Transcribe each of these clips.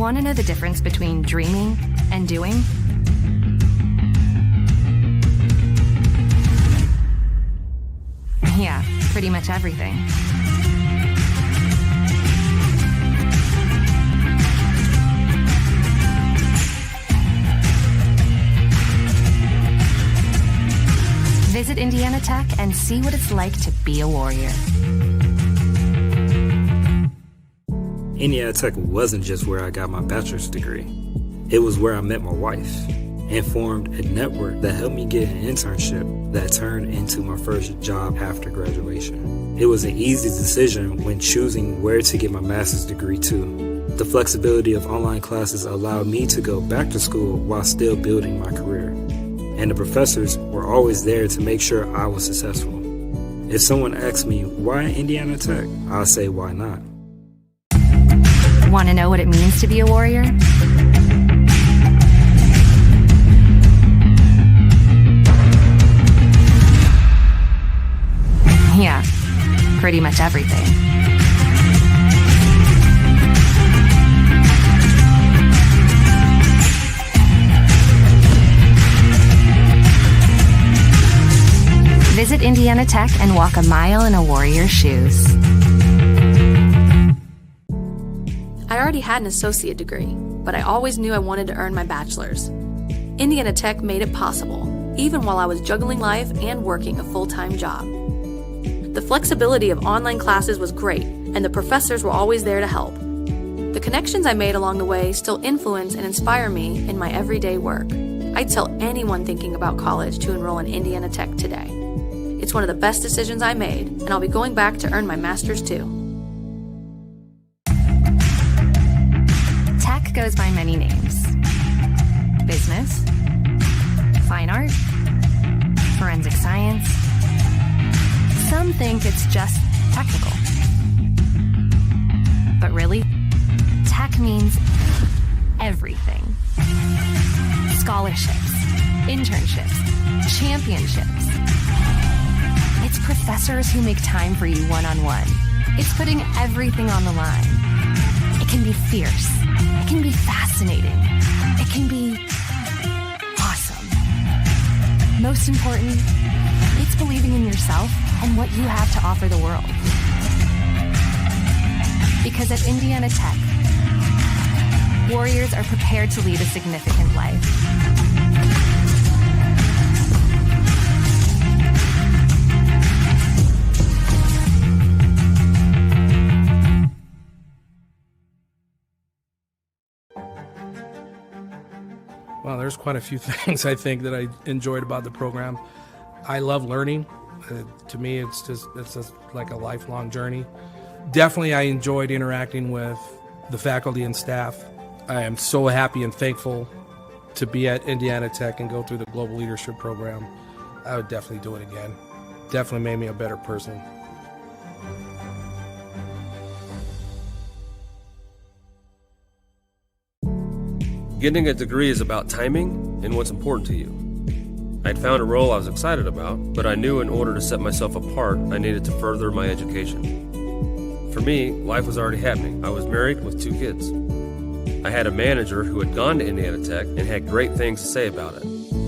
Want to know the difference between dreaming and doing? Yeah, pretty much everything. Visit Indiana Tech and see what it's like to be a warrior. Indiana Tech wasn't just where I got my bachelor's degree. It was where I met my wife and formed a network that helped me get an internship that turned into my first job after graduation. It was an easy decision when choosing where to get my master's degree too. The flexibility of online classes allowed me to go back to school while still building my career. And the professors were always there to make sure I was successful. If someone asks me, why Indiana Tech? I'll say, why not? Want to know what it means to be a warrior? Yeah, pretty much everything. Visit Indiana Tech and walk a mile in a warrior's shoes. I already had an associate degree, but I always knew I wanted to earn my bachelor's. Indiana Tech made it possible, even while I was juggling life and working a full-time job. The flexibility of online classes was great, and the professors were always there to help. The connections I made along the way still influence and inspire me in my everyday work. I'd tell anyone thinking about college to enroll in Indiana Tech today. It's one of the best decisions I made, and I'll be going back to earn my master's too. Tech goes by many names. Business, fine art, forensic science. Some think it's just technical. But really, tech means everything. Scholarships, internships, championships. It's professors who make time for you one-on-one. It's putting everything on the line. It can be fierce. It can be fascinating. It can be awesome. Most important, it's believing in yourself and what you have to offer the world. Because at Indiana Tech, warriors are prepared to lead a significant life. Well, there's quite a few things I think that I enjoyed about the program. I love learning. To me, it's just like a lifelong journey. Definitely, I enjoyed interacting with the faculty and staff. I am so happy and thankful to be at Indiana Tech and go through the Global Leadership Program. I would definitely do it again. Definitely made me a better person. Getting a degree is about timing and what's important to you. I'd found a role I was excited about, but I knew in order to set myself apart, I needed to further my education. For me, life was already happening. I was married with 2 kids. I had a manager who had gone to Indiana Tech and had great things to say about it.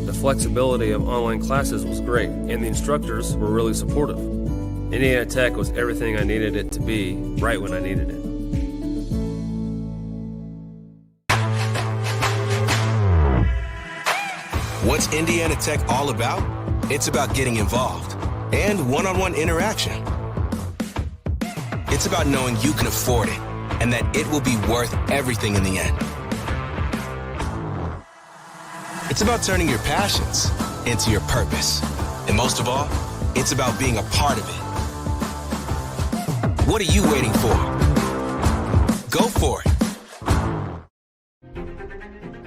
The flexibility of online classes was great, and the instructors were really supportive. Indiana Tech was everything I needed it to be, right when I needed it. What's Indiana Tech all about? It's about getting involved and one-on-one interaction. It's about knowing you can afford it and that it will be worth everything in the end. It's about turning your passions into your purpose. And most of all, it's about being a part of it. What are you waiting for? Go for it.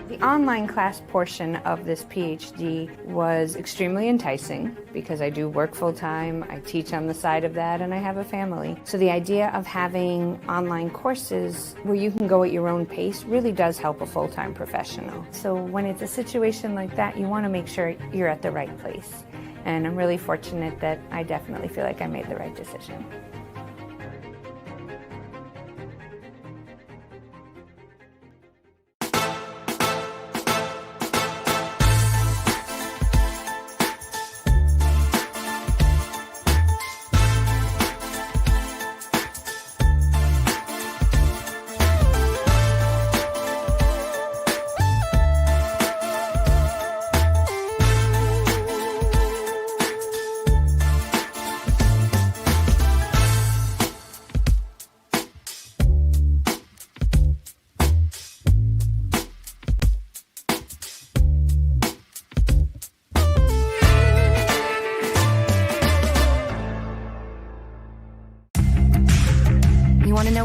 The online class portion of this PhD was extremely enticing because I do work full-time, I teach on the side of that, and I have a family. So the idea of having online courses where you can go at your own pace really does help a full-time professional. So when it's a situation like that, you want to make sure you're at the right place. And I'm really fortunate that I definitely feel like I made the right decision.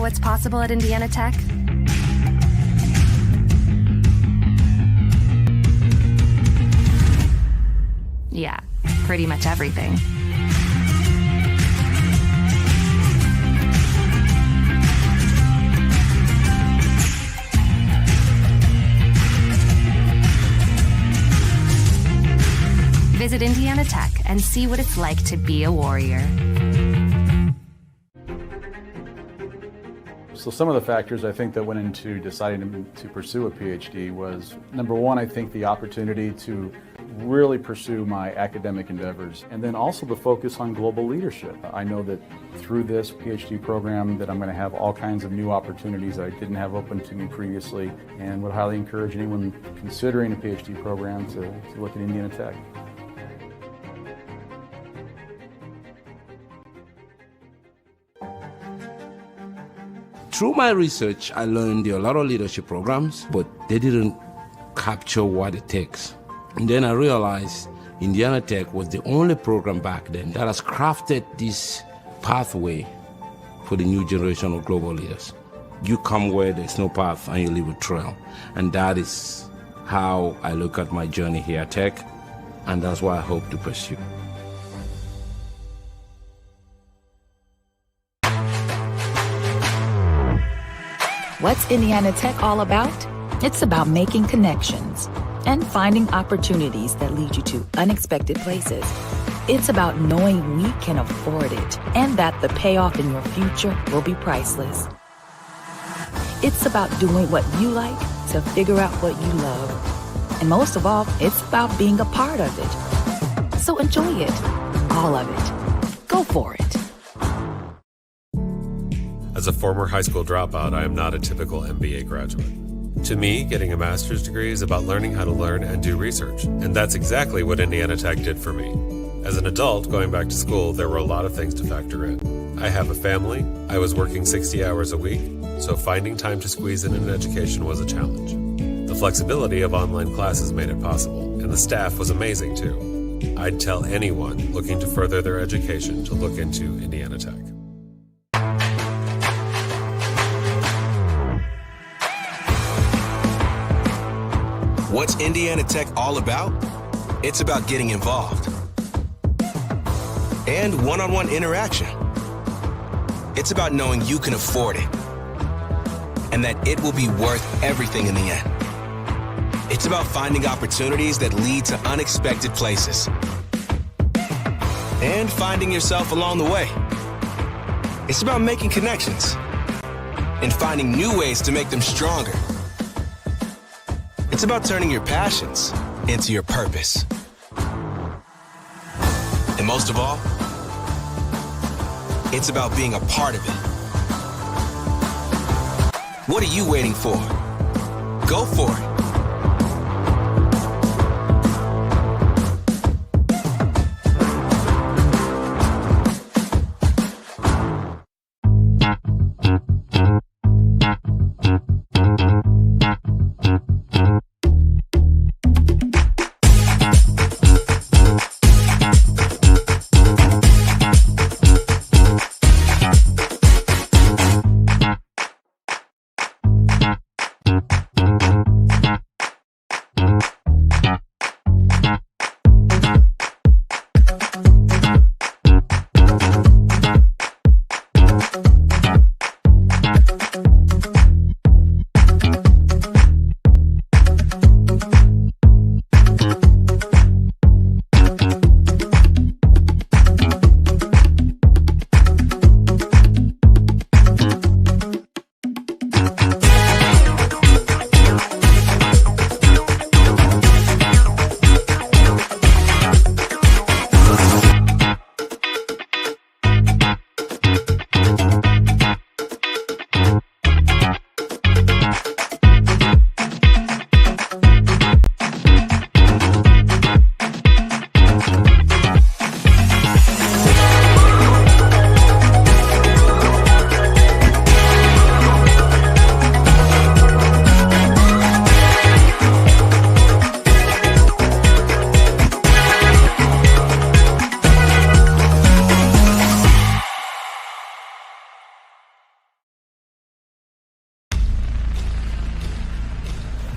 what's possible at Indiana Tech? Yeah, pretty much everything. Visit Indiana Tech and see what it's like to be a warrior. So some of the factors I think that went into deciding to pursue a PhD was, number one, I think the opportunity to really pursue my academic endeavors, and then also the focus on global leadership. I know that through this PhD program that I'm going to have all kinds of new opportunities that I didn't have open to me previously, and would highly encourage anyone considering a PhD program to look at Indiana Tech. Through my research, I learned there are a lot of leadership programs, but they didn't capture what it takes. And then I realized Indiana Tech was the only program back then that has crafted this pathway for the new generation of global leaders. You come where there's no path and you leave a trail. And that is how I look at my journey here at Tech, and that's what I hope to pursue. What's Indiana Tech all about? It's about making connections and finding opportunities that lead you to unexpected places. It's about knowing we can afford it and that the payoff in your future will be priceless. It's about doing what you like to figure out what you love. And most of all, it's about being a part of it. So enjoy it, all of it. Go for it. As a former high school dropout, I am not a typical MBA graduate. To me, getting a master's degree is about learning how to learn and do research, and that's exactly what Indiana Tech did for me. As an adult, going back to school, there were a lot of things to factor in. I have a family, I was working 60 hours a week, so finding time to squeeze in an education was a challenge. The flexibility of online classes made it possible, and the staff was amazing too. I'd tell anyone looking to further their education to look into Indiana Tech. What's Indiana Tech all about? It's about getting involved and one-on-one interaction. It's about knowing you can afford it and that it will be worth everything in the end. It's about finding opportunities that lead to unexpected places and finding yourself along the way. It's about making connections and finding new ways to make them stronger. It's about turning your passions into your purpose. And most of all, it's about being a part of it. What are you waiting for? Go for it.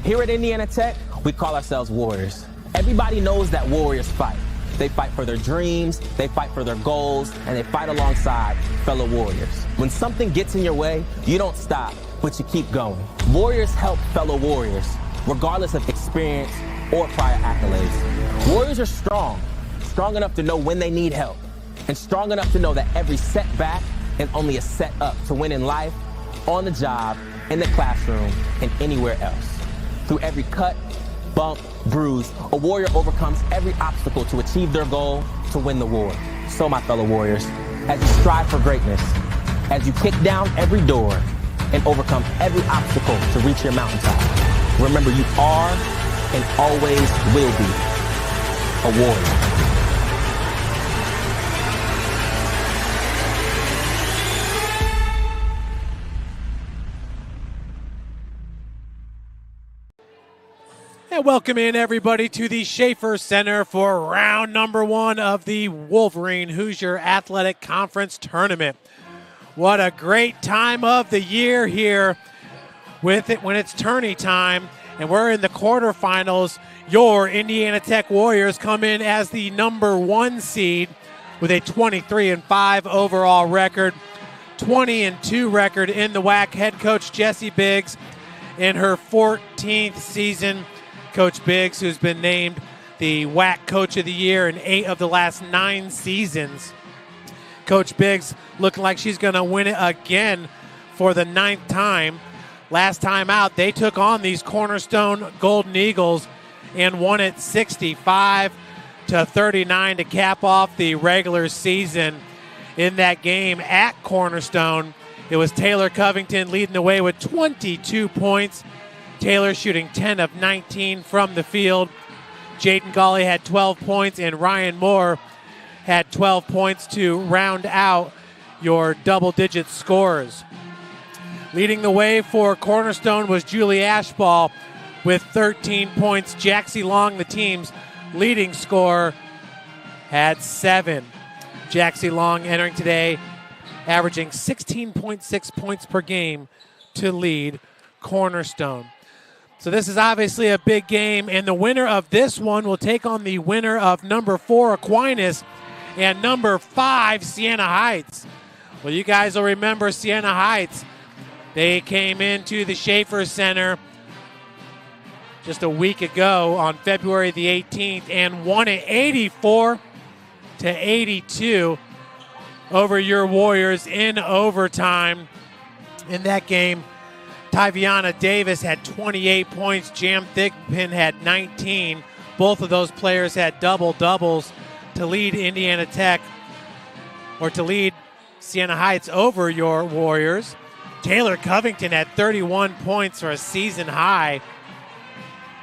Here at Indiana Tech, we call ourselves Warriors. Everybody knows that Warriors fight. They fight for their dreams, they fight for their goals, and they fight alongside fellow Warriors. When something gets in your way, you don't stop, but you keep going. Warriors help fellow Warriors, regardless of experience or prior accolades. Warriors are strong enough to know when they need help, and strong enough to know that every setback is only a set up to win in life, on the job, in the classroom, and anywhere else. Through every cut, bump, bruise, a warrior overcomes every obstacle to achieve their goal, to win the war. So my fellow Warriors, as you strive for greatness, as you kick down every door and overcome every obstacle to reach your mountaintop, remember you are and always will be a warrior. And welcome in, everybody, to the Schaefer Center for round number 1 of the Wolverine Hoosier Athletic Conference Tournament. What a great time of the year here with it when it's tourney time, and we're in the quarterfinals. Your Indiana Tech Warriors come in as the number 1 seed with a 23-5 overall record, 20-2 record in the WAC. Head coach Jessie Biggs in her 14th season. Coach Biggs, who's been named the WAC Coach of the Year in 8 of the last 9 seasons. Coach Biggs looking like she's going to win it again for the 9th time. Last time out, they took on these Cornerstone Golden Eagles and won it 65-39 to cap off the regular season. In that game at Cornerstone, it was Taylor Covington leading the way with 22 points. Taylor shooting 10 of 19 from the field. Jaden Gawley had 12 points, and Ryan Moore had 12 points to round out your double-digit scores. Leading the way for Cornerstone was Julie Ashball with 13 points. Jaxie Long, the team's leading scorer, had 7. Jaxie Long entering today, averaging 16.6 points per game to lead Cornerstone. So this is obviously a big game, and the winner of this one will take on the winner of number 4, Aquinas, and number 5, Siena Heights. Well, you guys will remember Siena Heights. They came into the Schaefer Center just a week ago on February the 18th and won it 84-82 over your Warriors in overtime. In that game, Tyviana Davis had 28 points. Jam Thigpen had 19. Both of those players had double-doubles to lead Indiana Tech, or to lead Siena Heights over your Warriors. Taylor Covington had 31 points for a season high.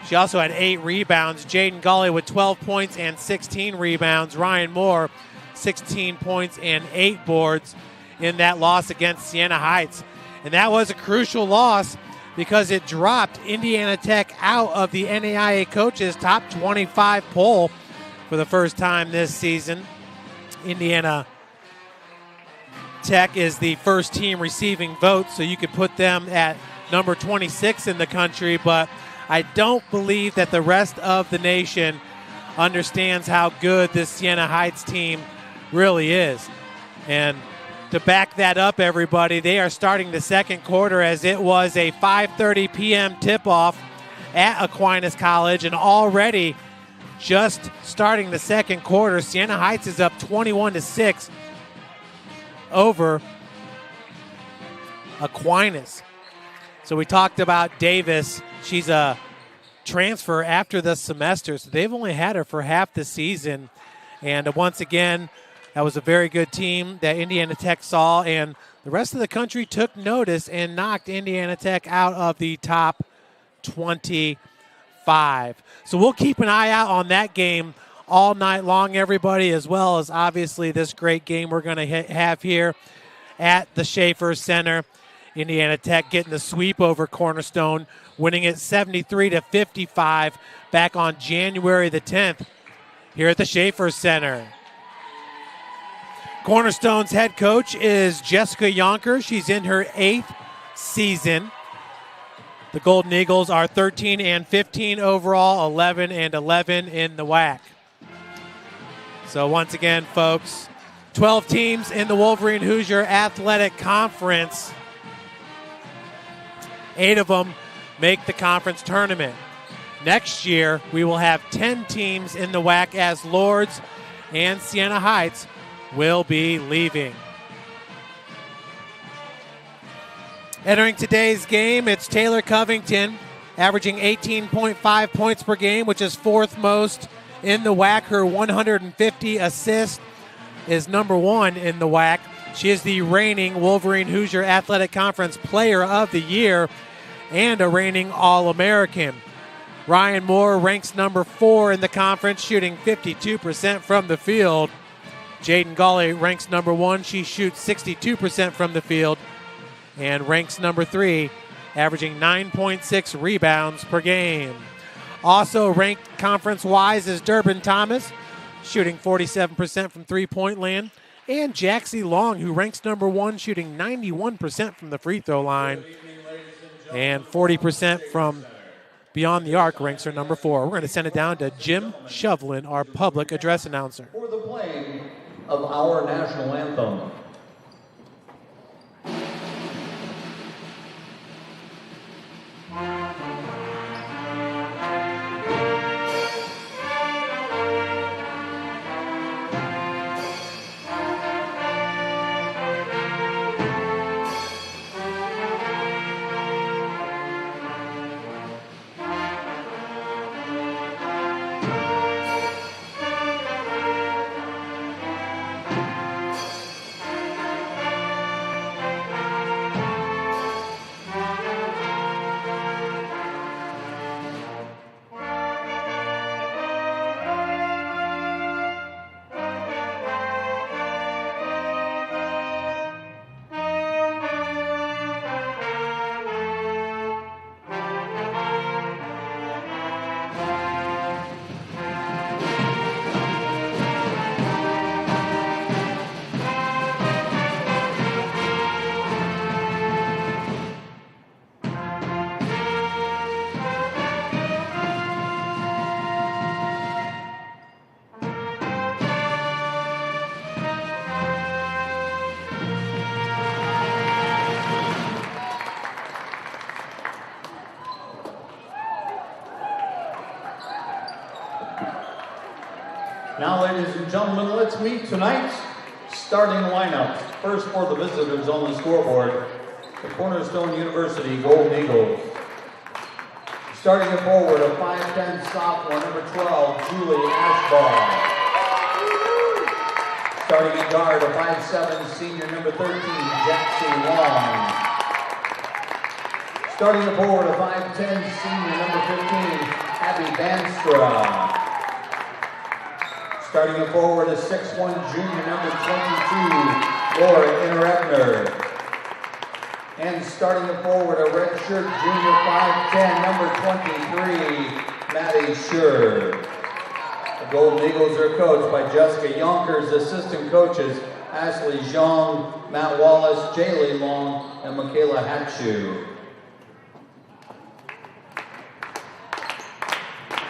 She also had 8 rebounds. Jaden Gawley with 12 points and 16 rebounds. Ryan Moore, 16 points and 8 boards in that loss against Siena Heights. And that was a crucial loss because it dropped Indiana Tech out of the NAIA coaches' top 25 poll for the first time this season. Indiana Tech is the first team receiving votes, so you could put them at number 26 in the country, but I don't believe that the rest of the nation understands how good this Siena Heights team really is. And to back that up, everybody, they are starting the second quarter as it was a 5:30 p.m. tip-off at Aquinas College, and already just starting the second quarter, Siena Heights is up 21-6 over Aquinas. So we talked about Davis. She's a transfer after the semester, so they've only had her for half the season. And once again, that was a very good team that Indiana Tech saw, and the rest of the country took notice and knocked Indiana Tech out of the top 25. So we'll keep an eye out on that game all night long, everybody, as well as obviously this great game we're going to have here at the Schaefer Center. Indiana Tech getting the sweep over Cornerstone, winning it 73-55 back on January the 10th here at the Schaefer Center. Cornerstone's head coach is Jessica Yonker. She's in her 8th season. The Golden Eagles are 13-15 overall, 11-11 in the WAC. So once again, folks, 12 teams in the Wolverine Hoosier Athletic Conference. 8 of them make the conference tournament. Next year, we will have 10 teams in the WAC as Lourdes and Siena Heights will be leaving. Entering today's game, it's Taylor Covington, averaging 18.5 points per game, which is 4th most in the WAC. Her 150 assists is number 1 in the WAC. She is the reigning Wolverine Hoosier Athletic Conference Player of the Year and a reigning All-American. Ryan Moore ranks number 4 in the conference, shooting 52% from the field. Jaden Gawley ranks number 1. She shoots 62% from the field and ranks number 3, averaging 9.6 rebounds per game. Also ranked conference-wise is Durbin Thomas, shooting 47% from three-point land, and Jaxie Long, who ranks number 1, shooting 91% from the free throw line, and 40% from beyond the arc ranks her number 4. We're going to send it down to Jim Shovlin, our public address announcer. For the playing of our national anthem. Now, ladies and gentlemen, let's meet tonight's starting lineup. First for the visitors on the scoreboard, the Cornerstone University Golden Eagles. Starting at forward, a 5'10" sophomore, number 12, Julie Ashball. Starting at guard, a 5'7" senior, number 13, Jaxie Long. Starting at forward, a 5'10" senior, number 15, Abby Banstra. Starting at forward, a 6'1" junior, number 22, Laura Interepner. And starting at forward, a redshirt junior, 5'10", number 23, Maddie Schur. The Golden Eagles are coached by Jessica Yonkers, assistant coaches, Ashley Zhang, Matt Wallace, Jaylee Long, and Michaela Hatchu.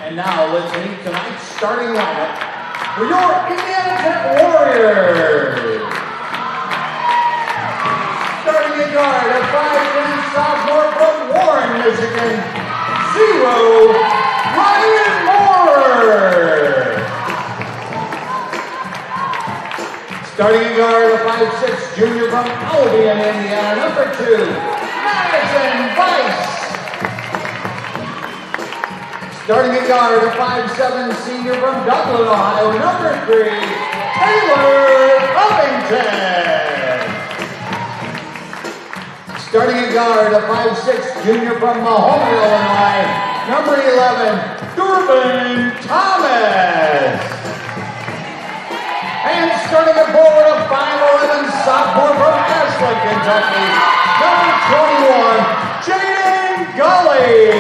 And now let's meet tonight's starting lineup for your Indiana Tech Warriors. Starting at guard, a 5'10" sophomore from Warren, Michigan, 0, Ryan Moore. Starting at guard, a 5'6" junior from Albion, Indiana, number 2, Madison Weiss. Starting at guard, a 5'7" senior from Dublin, Ohio, number 3, Taylor Covington. Starting at guard, a 5'6" junior from Mahoma, Illinois, number 11, Durbin Thomas. And starting at forward, a 5'11" sophomore from Ashland, Kentucky, number 21, Jaden Gully.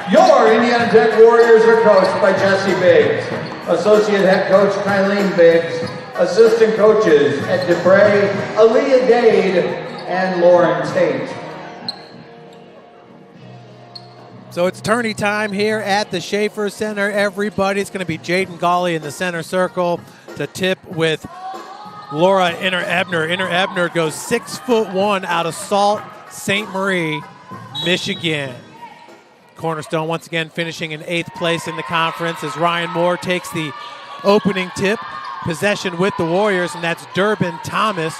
Your Indiana Tech Warriors are coached by Jesse Biggs, Associate Head Coach Kylene Biggs, Assistant Coaches Ed Dupre, Aaliyah Dade, and Lauren Tate. So it's tourney time here at the Schaefer Center. Everybody, it's going to be Jaden Gawley in the center circle to tip with Laura Inner-Ebner. Inner-Ebner goes 6'1" out of Sault Ste. Marie, Michigan. Cornerstone once again finishing in 8th place in the conference as Ryan Moore takes the opening tip. Possession with the Warriors, and that's Durbin Thomas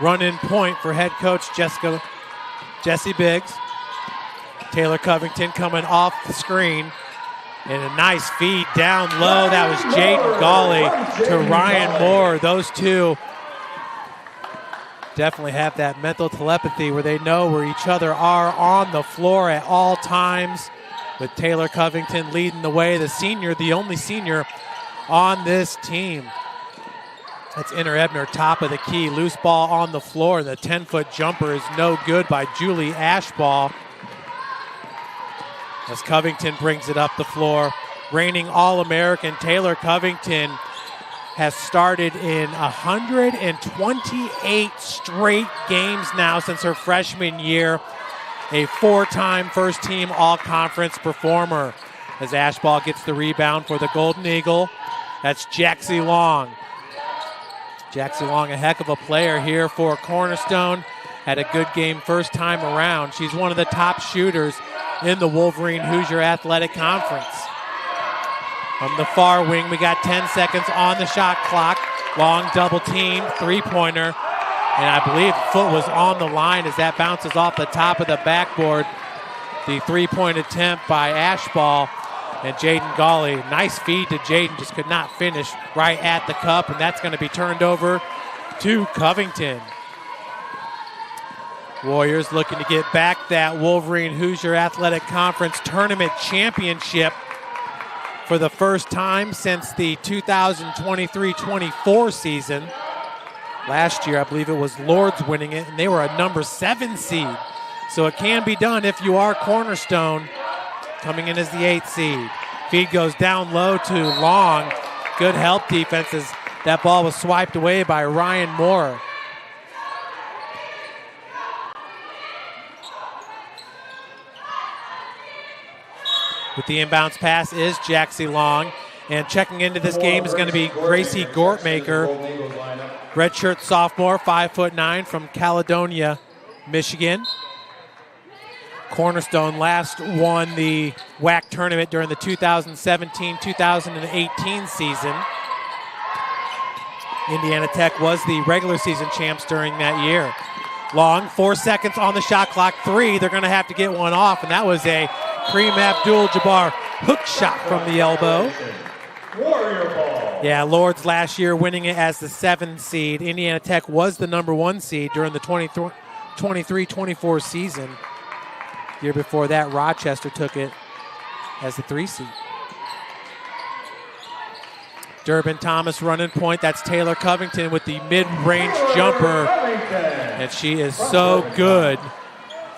running point for head coach Jessie Biggs. Taylor Covington coming off the screen. And a nice feed down low. That was Jaden Gawley to Ryan Moore. Those two definitely have that mental telepathy where they know where each other are on the floor at all times, with Taylor Covington leading the way, the senior, the only senior on this team. That's Inner-Ebner, top of the key. Loose ball on the floor. The 10-foot jumper is no good by Julie Ashball. As Covington brings it up the floor. Reigning All-American Taylor Covington has started in 128 straight games now since her freshman year. A 4-time first-team All-Conference performer. As Ashball gets the rebound for the Golden Eagle. That's Jaxie Long. Jaxie Long, a heck of a player here for Cornerstone. Had a good game first time around. She's one of the top shooters in the Wolverine Hoosier Athletic Conference. From the far wing, we got 10 seconds on the shot clock. Long double team, three-pointer. And I believe foot was on the line as that bounces off the top of the backboard. The three-point attempt by Ashball. And Jaden Gawley, nice feed to Jaden, just could not finish right at the cup. And that's going to be turned over to Covington. Warriors looking to get back that Wolverine Hoosier Athletic Conference Tournament Championship for the first time since the 2023-24 season. Last year, I believe it was Lords winning it, and they were a number 7 seed. So it can be done if you are Cornerstone, coming in as the 8th seed. Feed goes down low to Long. Good help defense as that ball was swiped away by Ryan Moore. With the inbounds pass is Jaxie Long. And checking into this game is going to be Gracie Gortmaker, redshirt sophomore, 5'9" from Caledonia, Michigan. Cornerstone last won the WAC tournament during the 2017-2018 season. Indiana Tech was the regular season champs during that year. Long, 4 seconds on the shot clock, 3. They're going to have to get one off, and that was a Kareem Abdul-Jabbar hook shot from the elbow. Warrior ball. Yeah, Lords last year winning it as the 7th seed. Indiana Tech was the number 1 seed during the 23-24 season. Year before that, Rochester took it as the 3 seed. Durbin Thomas running point. That's Taylor Covington with the mid-range jumper. And she is so good,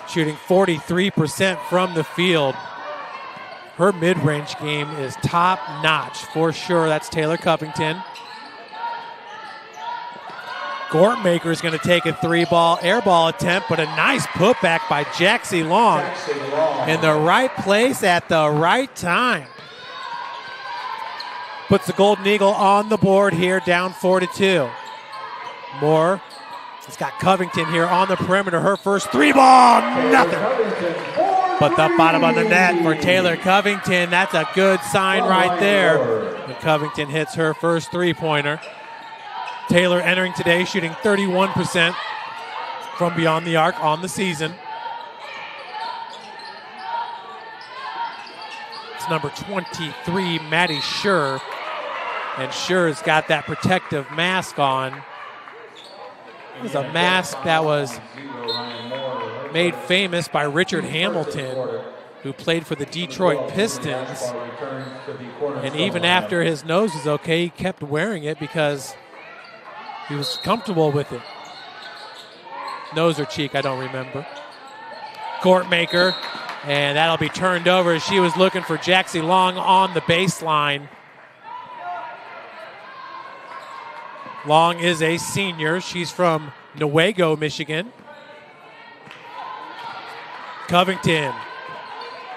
shooting 43% from the field. Her mid-range game is top-notch for sure. That's Taylor Covington. Gortmaker is going to take a 3-ball air ball attempt, but a nice putback by Jaxie Long in the right place at the right time. Puts the Golden Eagle on the board here, down 4-2. Moore has got Covington here on the perimeter. Her first 3-ball, nothing. But the bottom of the net for Taylor Covington. That's a good sign right there. And Covington hits her first 3-pointer. Taylor entering today, shooting 31% from beyond the arc on the season. It's number 23, Maddie Schur. And Schur's got that protective mask on. It was a mask that was made famous by Richard Hamilton, who played for the Detroit Pistons. And even after his nose was okay, he kept wearing it because he was comfortable with it. Nose or cheek, I don't remember. Gortmaker, and that'll be turned over as she was looking for Jaxie Long on the baseline. Long is a senior. She's from Newaygo, Michigan. Covington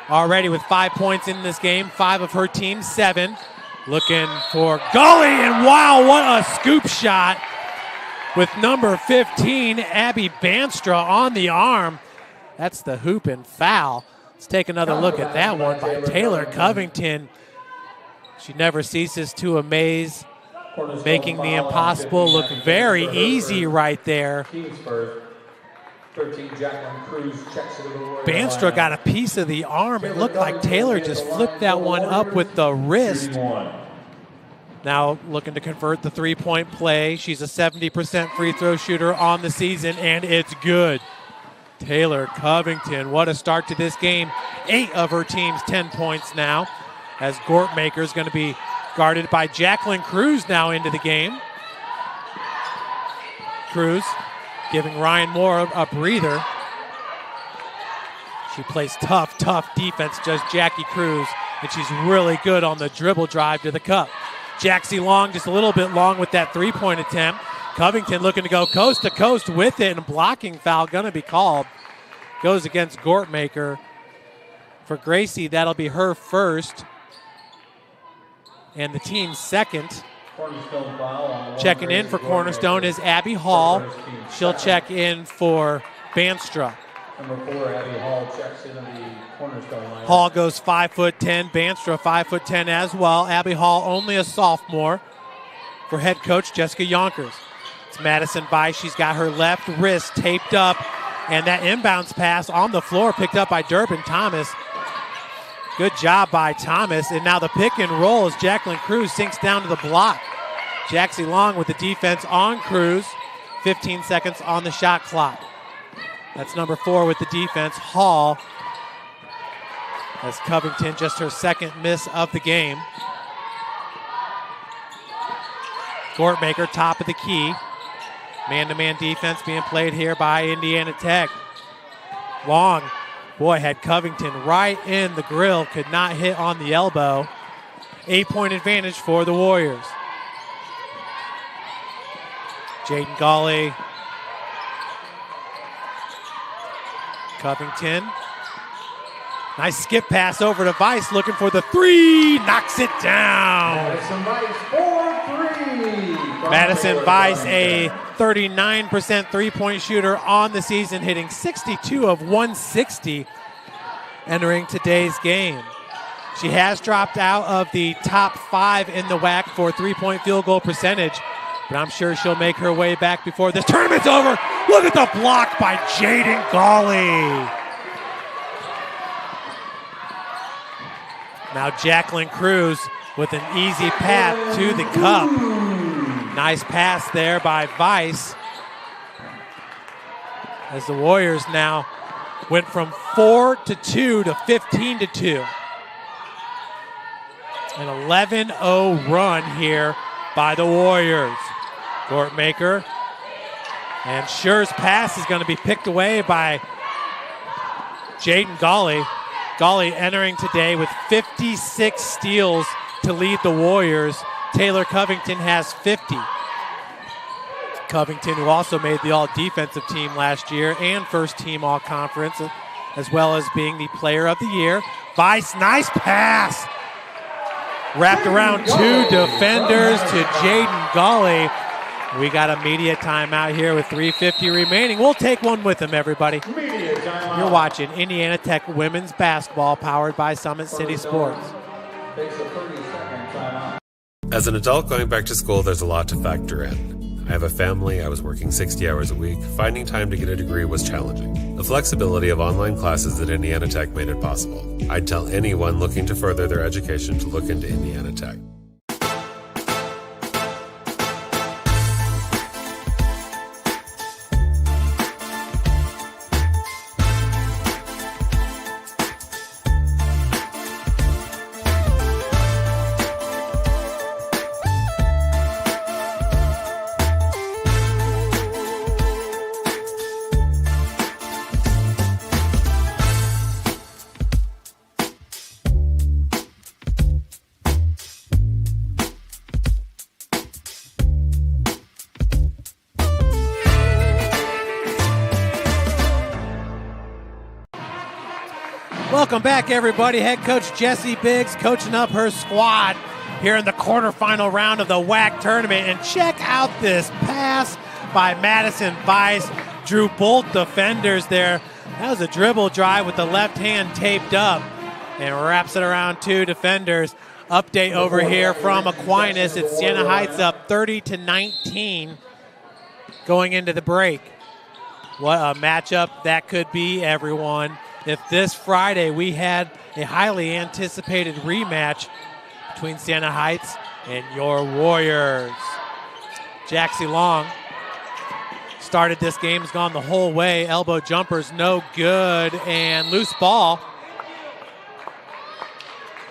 already with 5 points in this game, 5 of her team's 7. Looking for Gully, and wow, what a scoop shot with number 15, Abby Banstra, on the arm. That's the hoop and foul. Let's take another look at that one by Taylor Covington. She never ceases to amaze, making the impossible look very easy right there. Banstra got a piece of the arm. It looked like Taylor just flipped that one up with the wrist. Now looking to convert the three-point play. She's a 70% free throw shooter on the season, and it's good. Taylor Covington, what a start to this game. 8 of her team's 10 points now, as Gortmaker is going to be guarded by Jacqueline Cruz now into the game. Cruz giving Ryan Moore a breather. She plays tough defense, just Jackie Cruz, and she's really good on the dribble drive to the cup. Jaxie Long just a little bit long with that three-point attempt. Covington looking to go coast to coast with it, and a blocking foul going to be called. Goes against Gortmaker. For Gracie, that'll be her first, and the team's second. Checking in for Cornerstone is Abby Hall. She'll check in for Banstra. Number 4, Abby Hall checks into the Cornerstone line. Hall goes 5'10", Banstra 5'10" as well. Abby Hall only a sophomore. For head coach Jessica Yonkers, it's Madison Weiss. She's got her left wrist taped up, and that inbounds pass on the floor picked up by Durbin Thomas. Good job by Thomas, and now the pick and roll as Jacqueline Cruz sinks down to the block. Jaxie Long with the defense on Cruz. 15 seconds on the shot clock. That's number 4 with the defense, Hall. As Covington, just her second miss of the game. Gortmaker, top of the key. Man-to-man defense being played here by Indiana Tech. Long, boy, had Covington right in the grill, could not hit on the elbow. 8-point advantage for the Warriors. Jaden Gawley. Covington. Nice skip pass over to Weiss, looking for the three. Knocks it down. Madison Weiss for 3. Madison Weiss, a 39% three-point shooter on the season, hitting 62 of 160 entering today's game. She has dropped out of the top 5 in the WAC for three-point field goal percentage, but I'm sure she'll make her way back before this tournament's over. Look at the block by Jaden Gawley. Now Jacqueline Cruz with an easy path to the cup. Nice pass there by Weiss. As the Warriors now went from 4-2 to 15-2. An 11-0 run here by the Warriors. Gortmaker. And Scher's pass is going to be picked away by Jaden Gawley. Gawley entering today with 56 steals to lead the Warriors. Taylor Covington has 50. Covington, who also made the all-defensive team last year and first-team all-conference, as well as being the player of the year. Weiss, nice pass. Wrapped around 2 defenders to Jaden Gawley. We got a media timeout here with 3:50 remaining. We'll take one with them, everybody. You're watching Indiana Tech women's basketball powered by Summit City Sports. As an adult going back to school, there's a lot to factor in. I have a family, I was working 60 hours a week. Finding time to get a degree was challenging. The flexibility of online classes at Indiana Tech made it possible. I'd tell anyone looking to further their education to look into Indiana Tech. Welcome back, everybody. Head coach Jessie Biggs coaching up her squad here in the quarterfinal round of the WAC tournament. And check out this pass by Madison Weiss. Drew both defenders there. That was a dribble drive with the left hand taped up and wraps it around two defenders. Update over here from Aquinas. It's Siena Heights up 30-19 going into the break. What a matchup that could be, everyone. If this Friday we had a highly anticipated rematch between Siena Heights and your Warriors. Jaxie Long started this game, has gone the whole way. Elbow jumpers, no good, and loose ball.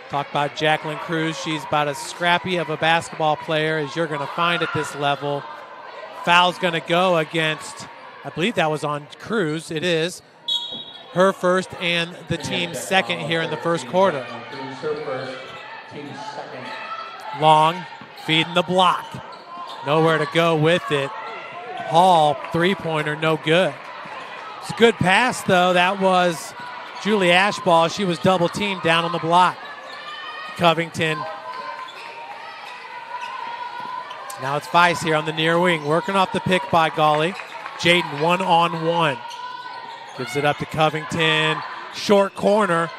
Talk about Jacqueline Cruz. She's about as scrappy of a basketball player as you're going to find at this level. Foul's going to go against, I believe that was on Cruz. It is. Her first and the team's second here in the first quarter. Long feeding the block. Nowhere to go with it. Hall, three-pointer, no good. It's a good pass, though. That was Julie Ashball. She was double-teamed down on the block. Covington. Now it's Weiss here on the near wing, working off the pick by Golly. Jaden one-on-one. Gives it up to Covington. Short corner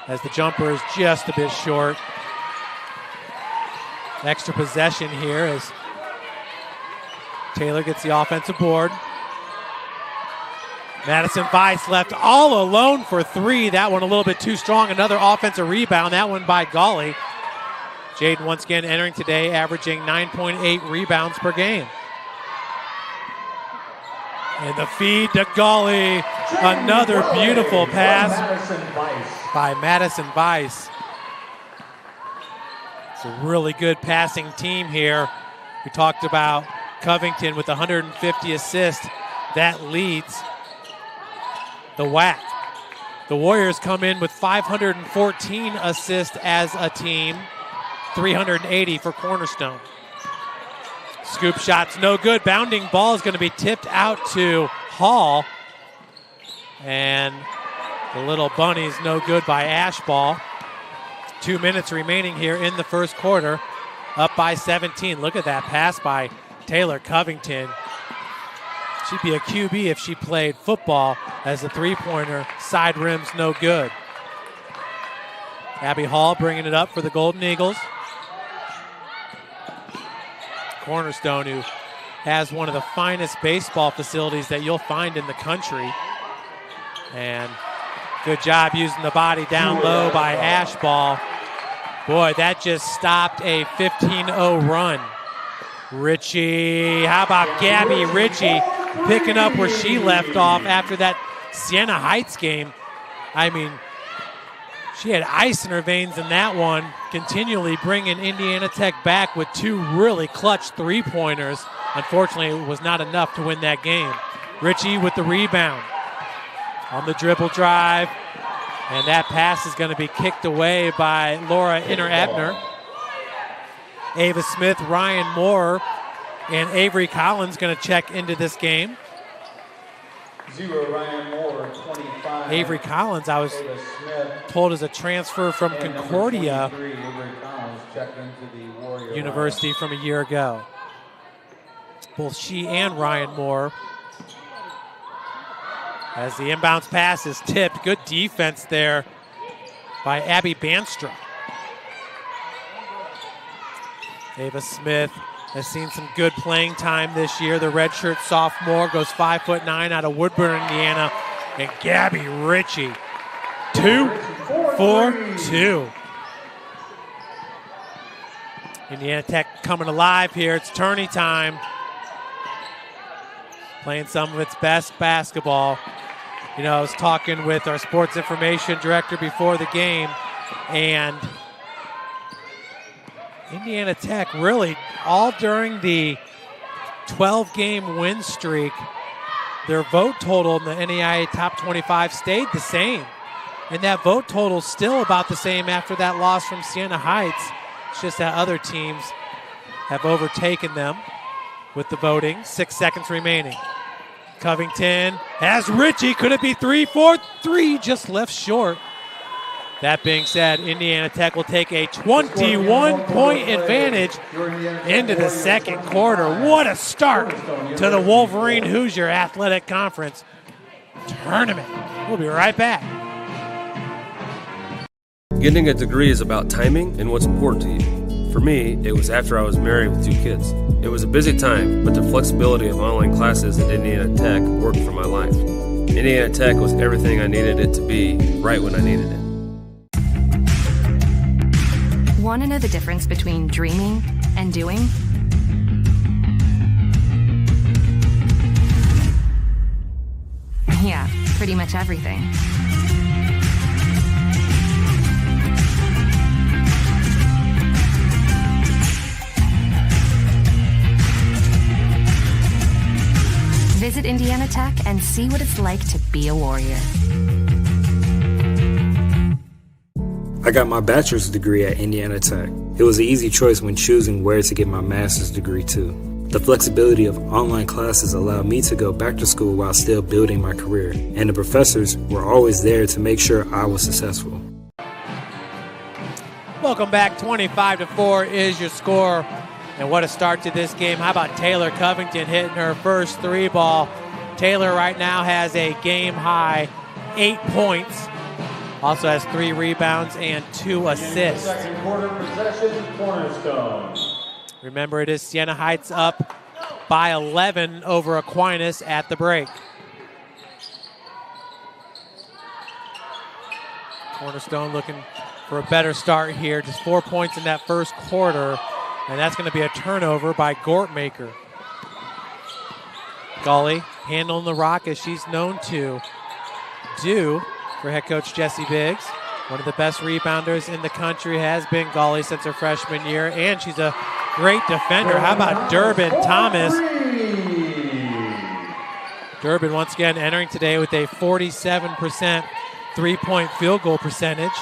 as the jumper is just a bit short. Extra possession here as Taylor gets the offensive board. Madison Weiss left all alone for three. That one a little bit too strong. Another offensive rebound. That one by Golly. Jaden once again entering today, averaging 9.8 rebounds per game. And the feed to Golly. Another beautiful pass by Madison Weiss. It's a really good passing team here. We talked about Covington with 150 assists. That leads the WAC. The Warriors come in with 514 assists as a team, 380 for Cornerstone. Scoop shots no good. Bounding ball is going to be tipped out to Hall. And the little bunny's no good by Ashball. 2 minutes remaining here in the first quarter. Up by 17. Look at that pass by Taylor Covington. She'd be a QB if she played football, as a three-pointer. Side rims no good. Abby Hall bringing it up for the Golden Eagles. Cornerstone, who has one of the finest baseball facilities that you'll find in the country. And good job using the body down low by Ashball. Boy, that just stopped a 15-0 run. Ritchie, how about Gabby Ritchie picking up where she left off after that Siena Heights game? I mean, she had ice in her veins in that one, continually bringing Indiana Tech back with two really clutch three-pointers. Unfortunately, it was not enough to win that game. Ritchie with the rebound on the dribble drive, and that pass is going to be kicked away by Laura Inner-Ebner. Ava Smith, Ryan Moore, and Avery Collins going to check into this game. 0 Ryan Moore, 25. Avery Collins, I was told, is a transfer from Concordia University from a year ago. Both she and Ryan Moore. As the inbounds pass is tipped. Good defense there by Abby Banstra. Ava Smith has seen some good playing time this year. The redshirt sophomore goes 5'9" out of Woodburn, Indiana. And Gabby Ritchie, 2 for 2. Indiana Tech coming alive here. It's tourney time. Playing some of its best basketball. You know, I was talking with our sports information director before the game, and Indiana Tech really, all during the 12-game win streak, their vote total in the NAIA Top 25 stayed the same. And that vote total is still about the same after that loss from Siena Heights. It's just that other teams have overtaken them with the voting. 6 seconds remaining. Covington has Ritchie. Could it be 3 for 3? Just left short. That being said, Indiana Tech will take a 21-point advantage into the second quarter. What a start to the Wolverine Hoosier Athletic Conference tournament. We'll be right back. Getting a degree is about timing and what's important to you. For me, it was after I was married with 2 kids. It was a busy time, but the flexibility of online classes at Indiana Tech worked for my life. Indiana Tech was everything I needed it to be right when I needed it. Want to know the difference between dreaming and doing? Yeah, pretty much everything. Visit Indiana Tech and see what it's like to be a warrior. I got my bachelor's degree at Indiana Tech. It was an easy choice when choosing where to get my master's degree too. The flexibility of online classes allowed me to go back to school while still building my career, and the professors were always there to make sure I was successful. Welcome back. 25-4 is your score. And what a start to this game. How about Taylor Covington hitting her first 3 ball? Taylor right now has a game high 8 points. Also has 3 rebounds and 2 assists. Second quarter possession, Cornerstone. Remember, it is Siena Heights up by 11 over Aquinas at the break. Cornerstone looking for a better start here. Just 4 points in that first quarter. And that's going to be a turnover by Gortmaker. Gully handling the rock as she's known to do for head coach Jessie Biggs. One of the best rebounders in the country has been Gully since her freshman year, and she's a great defender. How about Durbin Thomas? Durbin once again entering today with a 47% three-point field goal percentage.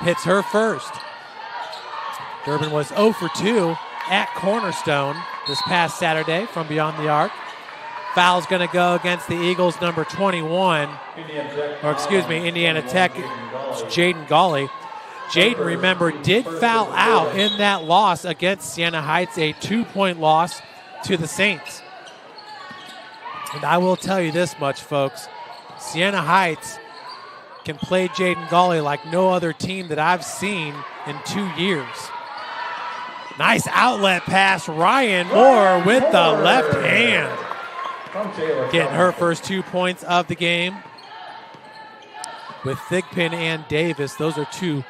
Hits her first. Durbin was 0 for 2 at Cornerstone this past Saturday from beyond the arc. Foul's going to go against the Eagles, number 21. Indiana Tech, Jaden Gawley. Jaden, remember, did foul out in that loss against Siena Heights, a 2-point loss to the Saints. And I will tell you this much, folks. Siena Heights can play Jaden Gawley like no other team that I've seen in 2 years. Nice outlet pass. Ryan Moore with the left hand. Getting her first 2 points of the game. With Thigpen and Davis, those are 2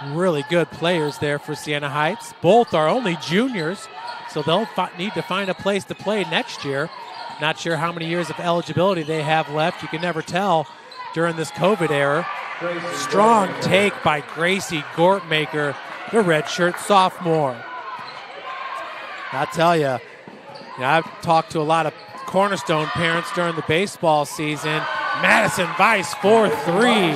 really good players there for Siena Heights. Both are only juniors, so they'll need to find a place to play next year. Not sure how many years of eligibility they have left. You can never tell during this COVID era. Strong take by Gracie Gortmaker, the redshirt sophomore. I'll tell you, I've talked to a lot of Cornerstone parents during the baseball season. Madison Weiss, 4-3.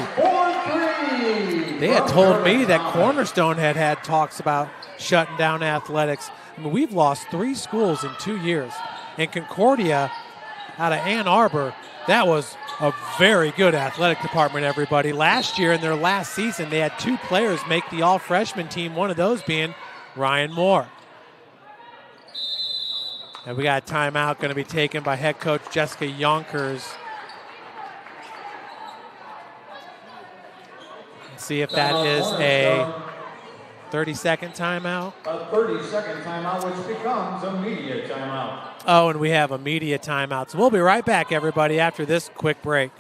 They had told me that Cornerstone had talks about shutting down athletics. I mean, we've lost 3 schools in 2 years. And Concordia out of Ann Arbor, that was a very good athletic department, everybody. Last year in their last season, they had 2 players make the all-freshman team, one of those being Ryan Moore. And we got a timeout going to be taken by head coach Jessica Yonkers. Let's see if that is a 30-second timeout. A 30-second timeout, which becomes a media timeout. Oh, and we have a media timeout. So we'll be right back, everybody, after this quick break.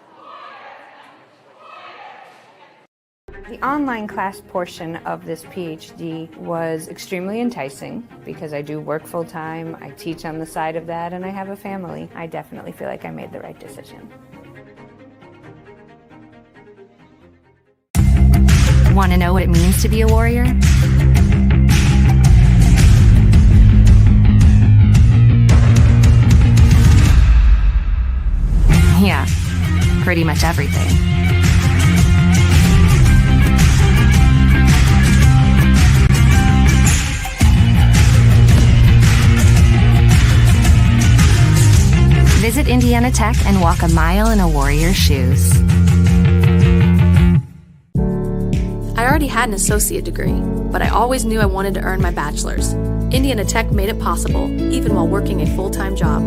The online class portion of this PhD was extremely enticing because I do work full-time, I teach on the side of that, and I have a family. I definitely feel like I made the right decision. Want to know what it means to be a warrior? Yeah, pretty much everything. Visit Indiana Tech and walk a mile in a warrior's shoes. I I already had an associate degree, but I always knew I wanted to earn my bachelor's. Indiana Tech made it possible, even while working a full-time job.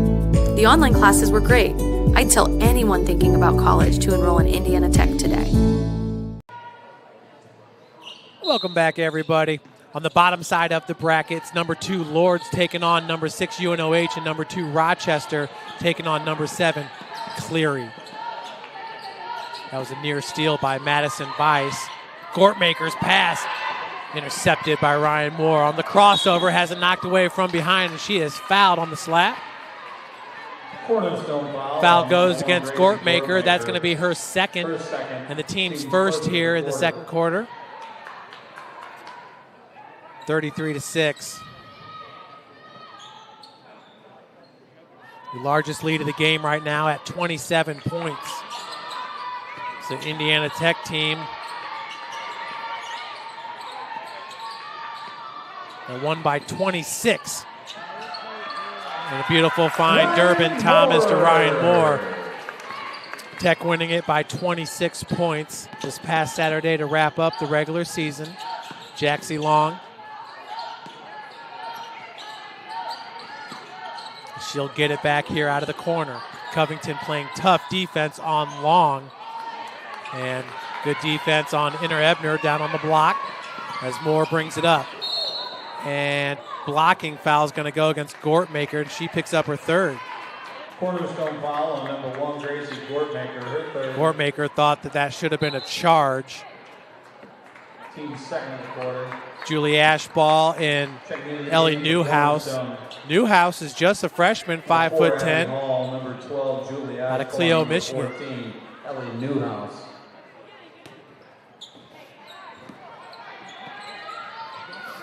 The online classes were great. I'd tell anyone thinking about college to enroll in Indiana Tech today. Welcome back, everybody. On the bottom side of the brackets, number 2 Lourdes taking on number 6 UNOH, and number 2 Rochester taking on number 7 Cleary. That was a near steal by Madison Weiss. Gortmaker's pass intercepted by Ryan Moore. On the crossover, has it knocked away from behind, and she is fouled on the slap. Cornerstone Foul goes against Gortmaker. That's going to be her second, and the team's first here in the second quarter. 33-6. The largest lead of the game right now at 27 points. It's the Indiana Tech team that won by 26. And a beautiful find, Durbin Thomas to Ryan Moore. Tech winning it by 26 points this past Saturday to wrap up the regular season. Jaxie Long. She'll get it back here out of the corner. Covington playing tough defense on Long. And good defense on Inner Ebner down on the block as Moore brings it up. And blocking foul is going to go against Gortmaker, and she picks up her third. Cornerstone foul on number 1, Gracie Gortmaker, her third. Gortmaker thought that should have been a charge. Team's second of the quarter. Julie Ashball and Ellie Newhouse. Newhouse is just a freshman, 5'10", Number 12, Julie out of Clio, Michigan. 14, Ellie Newhouse.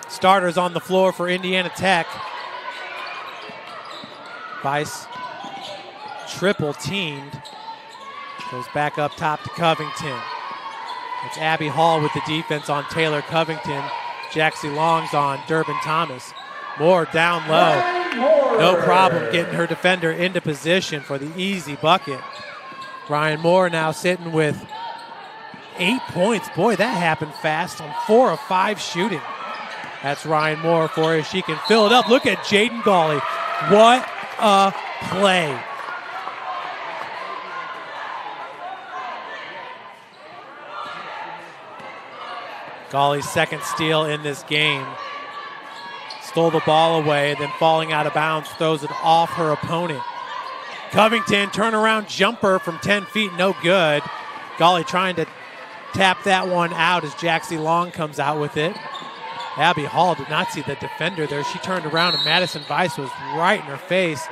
Starters on the floor for Indiana Tech. Weiss triple teamed. Goes back up top to Covington. It's Abby Hall with the defense on Taylor Covington. Jaxie Long's on Durbin Thomas. Moore down low. No problem getting her defender into position for the easy bucket. Ryan Moore now sitting with 8 points. Boy, that happened fast on 4 of 5 shooting. That's Ryan Moore for you. She can fill it up. Look at Jaden Gawley. What a play. Gawley's second steal in this game. Stole the ball away, then falling out of bounds, throws it off her opponent. Covington, turnaround jumper from 10 feet, no good. Gawley trying to tap that one out as Jaxie Long comes out with it. Abby Hall did not see the defender there. She turned around and Madison Weiss was right in her face.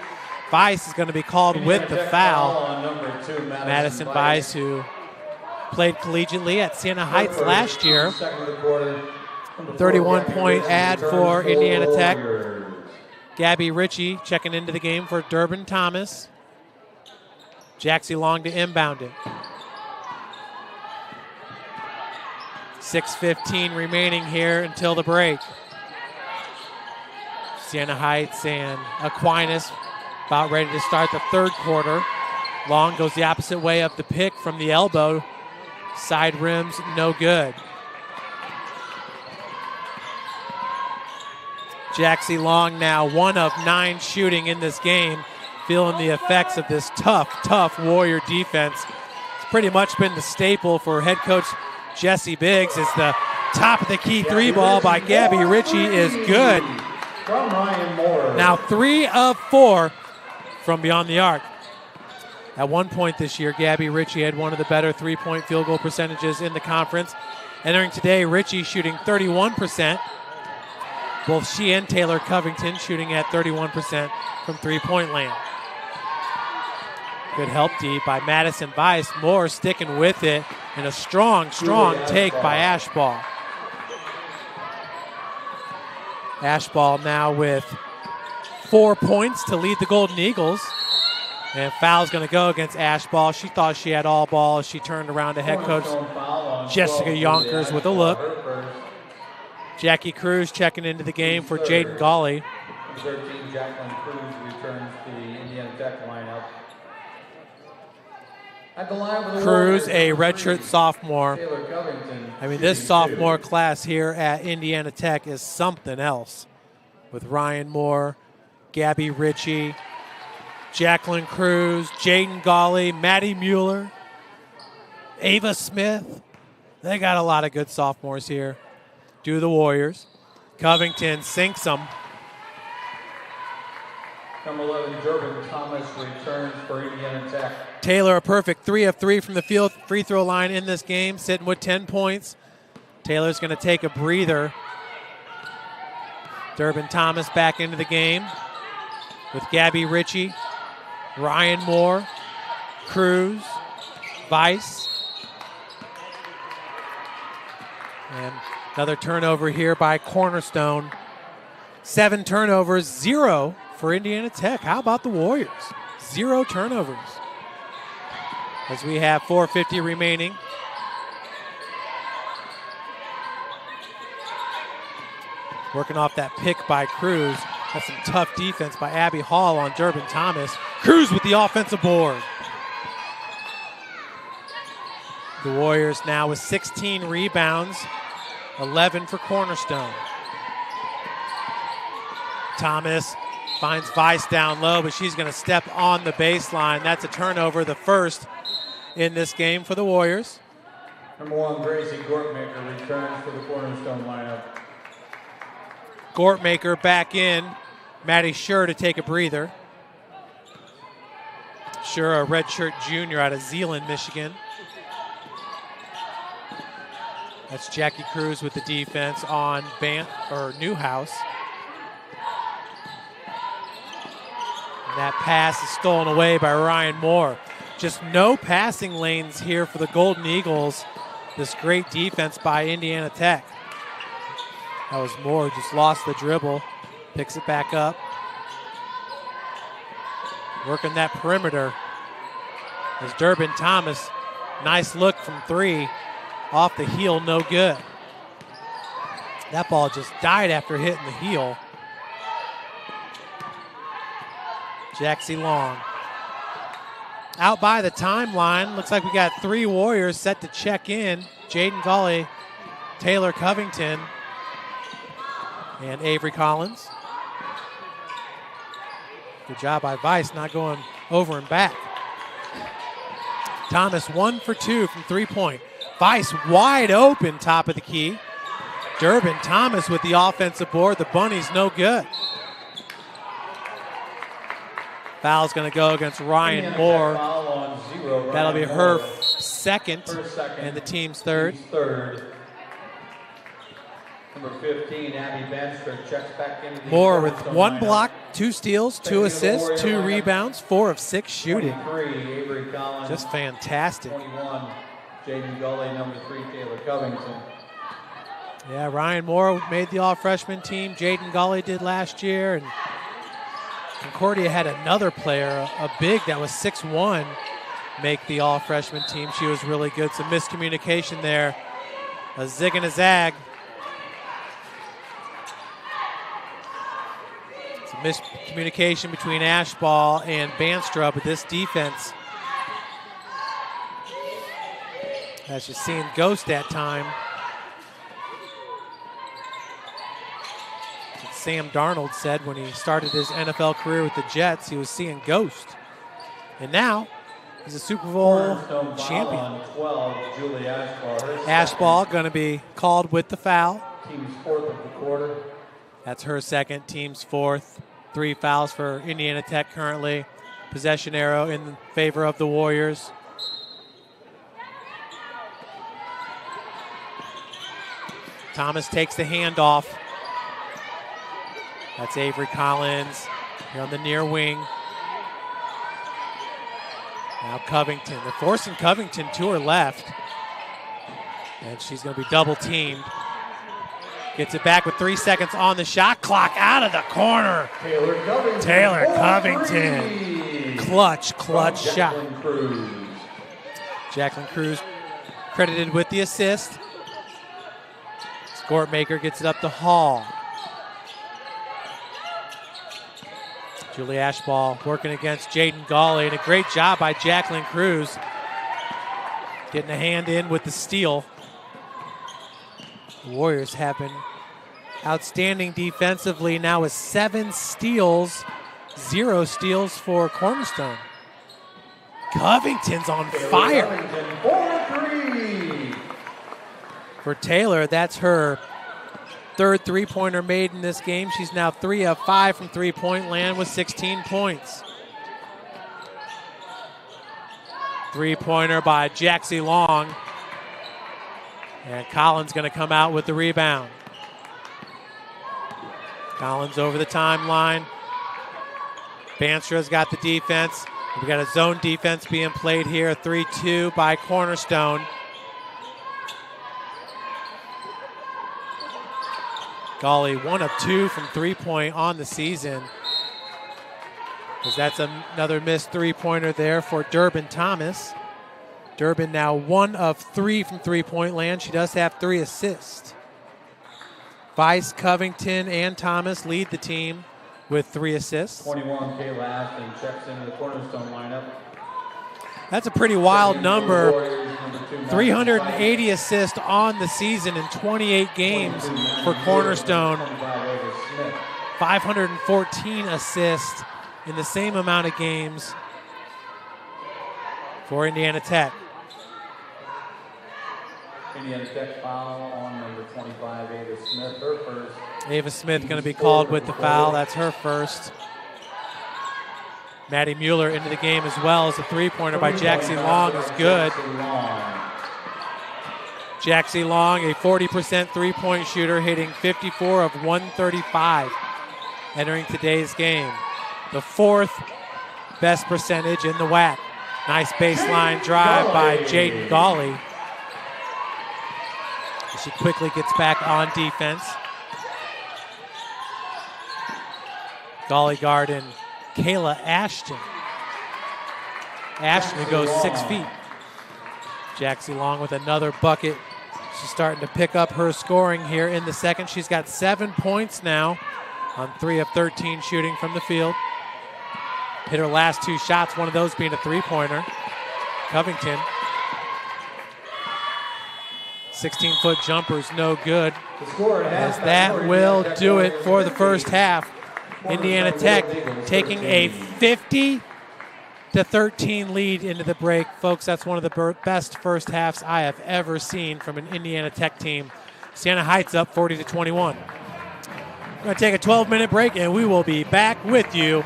Weiss is going to be called with the foul. Madison Weiss, who played collegiately at Siena Heights last year. 31-point ad for Indiana Tech. Gabby Ritchie checking into the game for Durbin Thomas. Jaxie Long to inbound it. 6:15 remaining here until the break. Siena Heights and Aquinas about ready to start the third quarter. Long goes the opposite way of the pick from the elbow. Side rims, no good. Jaxie Long now 1 of 9 shooting in this game, feeling the effects of this tough Warrior defense. It's pretty much been the staple for head coach Jesse Biggs. It's the top of the key 3 ball by Gabby Ritchie is good. From Ryan Moore. Now 3 of 4 from beyond the arc. At one point this year, Gabby Ritchie had one of the better 3-point field goal percentages in the conference. Entering today, Ritchie shooting 31%. Both she and Taylor Covington shooting at 31% from 3-point land. Good help deep by Madison Weiss. Moore sticking with it, and a strong take by Ashball. Ashball now with 4 points to lead the Golden Eagles. And foul's going to go against Ashball. She thought she had all ball as she turned around to head coach Jessica Yonkers with a look. Jackie Cruz checking into the game for Jaden Gawley. 13, Jacqueline Cruz returns to the Indiana Tech lineup. At the line with the Cruz, Warriors, a number redshirt 3, sophomore. Taylor Covington. I mean, this shooting sophomore 2. class here at Indiana Tech is something else. With Ryan Moore, Gabby Ritchie, Jacqueline Cruz, Jaden Gawley, Maddie Mueller, Ava Smith. They got a lot of good sophomores here. Do the Warriors. Covington sinks them. Number 11, Durbin Thomas returns for Indiana Tech. Taylor, a perfect 3 of 3 from the field free throw line in this game, sitting with 10 points. Taylor's going to take a breather. Durbin Thomas back into the game with Gabby Ritchie, Ryan Moore, Cruz, Vice. And another turnover here by Cornerstone. 7 turnovers, 0 for Indiana Tech. How about the Warriors? 0 turnovers. As we have 4:50 remaining. Working off that pick by Cruz. That's some tough defense by Abby Hall on Durbin Thomas. Cruz with the offensive board. The Warriors now with 16 rebounds, 11 for Cornerstone. Thomas finds Vice down low, but she's going to step on the baseline. That's a turnover, the first in this game for the Warriors. Number 1, Gracie Gortmaker returns for the Cornerstone lineup. Gortmaker back in. Maddie Schur to take a breather. Schur, a redshirt junior out of Zeeland, Michigan. That's Jackie Cruz with the defense on Newhouse. And that pass is stolen away by Ryan Moore. Just no passing lanes here for the Golden Eagles. This great defense by Indiana Tech. That was Moore, just lost the dribble. Picks it back up. Working that perimeter. As Durbin Thomas, nice look from 3. Off the heel, no good. That ball just died after hitting the heel. Jaxie Long. Out by the timeline. Looks like we got 3 Warriors set to check in. Jaden Gawley, Taylor Covington, and Avery Collins. Good job by Vice not going over and back. Thomas 1 for 2 from 3-point. Vice wide open, top of the key. Durbin Thomas with the offensive board. The bunny's no good. Foul's going to go against Ryan Moore. That'll be her second and the team's third. Number 15, Abby Bandstra checks back into the Moore with Cornerstone 1 lineup. block, 2 steals, 2 assists, 2 rebounds, 4 of 6 shooting. 23, Avery Collins. Just fantastic. 21, Jaden Gully. Number 3, Taylor Covington. Yeah, Ryan Moore made the all-freshman team. Jaden Gully did last year. And Concordia had another player, a big that was 6'1", make the all-freshman team. She was really good. Some miscommunication there. A zig and a zag. Some miscommunication between Ashball and Bandstra, but this defense has just seen ghost at time. Sam Darnold said when he started his NFL career with the Jets, he was seeing ghost. And now, he's a Super Bowl champion. 12, Julie Ashball. Ashball going to be called with the foul. Team's 4th of the quarter. That's her second, team's 4th. 3 fouls for Indiana Tech currently. Possession arrow in favor of the Warriors. Thomas takes the handoff. That's Avery Collins here on the near wing. Now Covington. They're forcing Covington to her left. And she's going to be double teamed. Gets it back with 3 seconds on the shot clock. Out of the corner. Taylor Covington. Clutch shot. Jacqueline Cruz credited with the assist. Gortmaker gets it up to Hall. Julie Ashball working against Jaden Gawley, and a great job by Jacqueline Cruz. getting a hand in with the steal. The Warriors have been outstanding defensively now with 7 steals, 0 steals for Cornerstone. Covington's on fire. For Taylor, that's her 3rd three-pointer made in this game. She's now 3 of 5 from three-point land with 16 points. Three-pointer by Jaxie Long. And Collins going to come out with the rebound. Collins over the timeline. Banstra's got the defense. We got a zone defense being played here. 3-2 by Cornerstone. Golly, 1 of 2 from three-point on the season. Because that's another missed three-pointer there for Durbin Thomas. Durbin now 1 of 3 from three-point land. She does have 3 assists. Vice, Covington, and Thomas lead the team with 3 assists. 21, Kayla Ashton checks into the Cornerstone lineup. That's a pretty wild number. 380 assists on the season in 28 games for Cornerstone. 514 assists in the same amount of games for Indiana Tech. Indiana Tech foul on number 25, Ava Smith, her first. Ava Smith going to be called with the foul. That's her first. Maddie Mueller into the game as well as a three-pointer by Jaxie Long is good. Jaxie Long, a 40% three-point shooter, hitting 54 of 135 entering today's game. The 4th best percentage in the WAC. Nice baseline drive by Jaden Gawley. She quickly gets back on defense. Gawley guard and Kayla Ashton. Ashton goes 6 feet. Jaxie Long with another bucket. She's starting to pick up her scoring here in the second. She's got 7 points now on 3 of 13 shooting from the field. Hit her last 2 shots, one of those being a three-pointer. Covington. 16-foot jumper's no good. As that will do it for the first half. Indiana Tech taking a 50-13 lead into the break. Folks, that's one of the best first halves I have ever seen from an Indiana Tech team. Siena Heights up 40-21. We're going to take a 12-minute break, and we will be back with you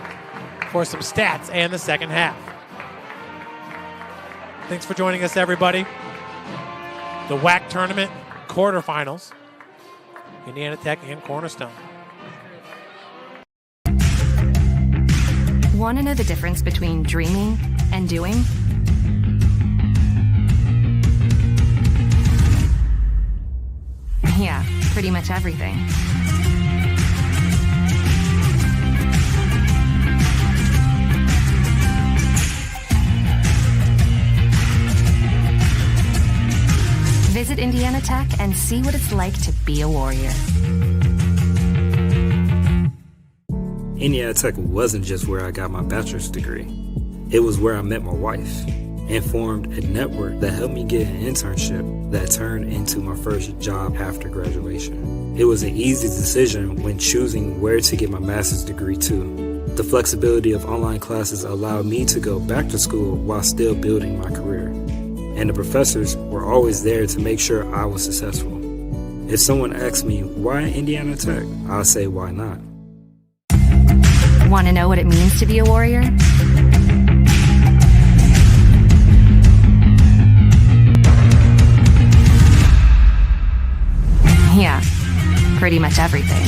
for some stats and the second half. Thanks for joining us, everybody. The WAC tournament quarterfinals. Indiana Tech and Cornerstone. Want to know the difference between dreaming and doing? Yeah, pretty much everything. Visit Indiana Tech and see what it's like to be a Warrior. Indiana Tech wasn't just where I got my bachelor's degree. It was where I met my wife and formed a network that helped me get an internship that turned into my first job after graduation. It was an easy decision when choosing where to get my master's degree too. The flexibility of online classes allowed me to go back to school while still building my career. And the professors were always there to make sure I was successful. If someone asks me, why Indiana Tech? I'll say, why not? Want to know what it means to be a Warrior? Yeah, pretty much everything.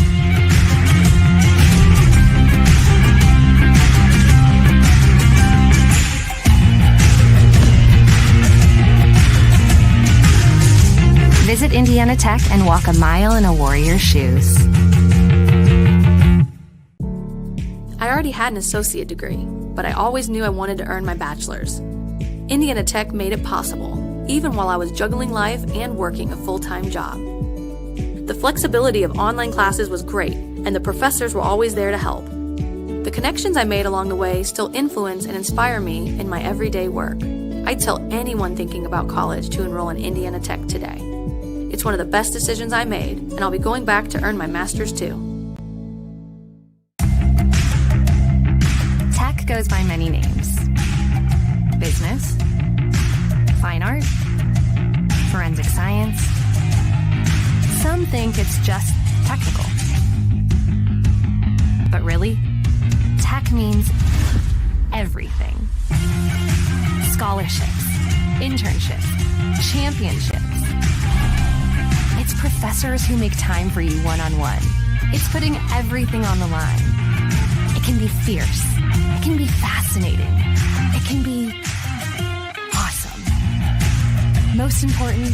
Visit Indiana Tech and walk a mile in a Warrior's shoes. I already had an associate degree, but I always knew I wanted to earn my bachelor's. Indiana Tech made it possible, even while I was juggling life and working a full-time job. The flexibility of online classes was great, and the professors were always there to help. The connections I made along the way still influence and inspire me in my everyday work. I'd tell anyone thinking about college to enroll in Indiana Tech today. It's one of the best decisions I made, and I'll be going back to earn my master's too. Tech goes by many names. Business, fine art, forensic science. Some think it's just technical. But really, tech means everything. Scholarships, internships, championships. It's professors who make time for you one-on-one. It's putting everything on the line. It can be fierce. It can be fascinating. It can be awesome. Most important,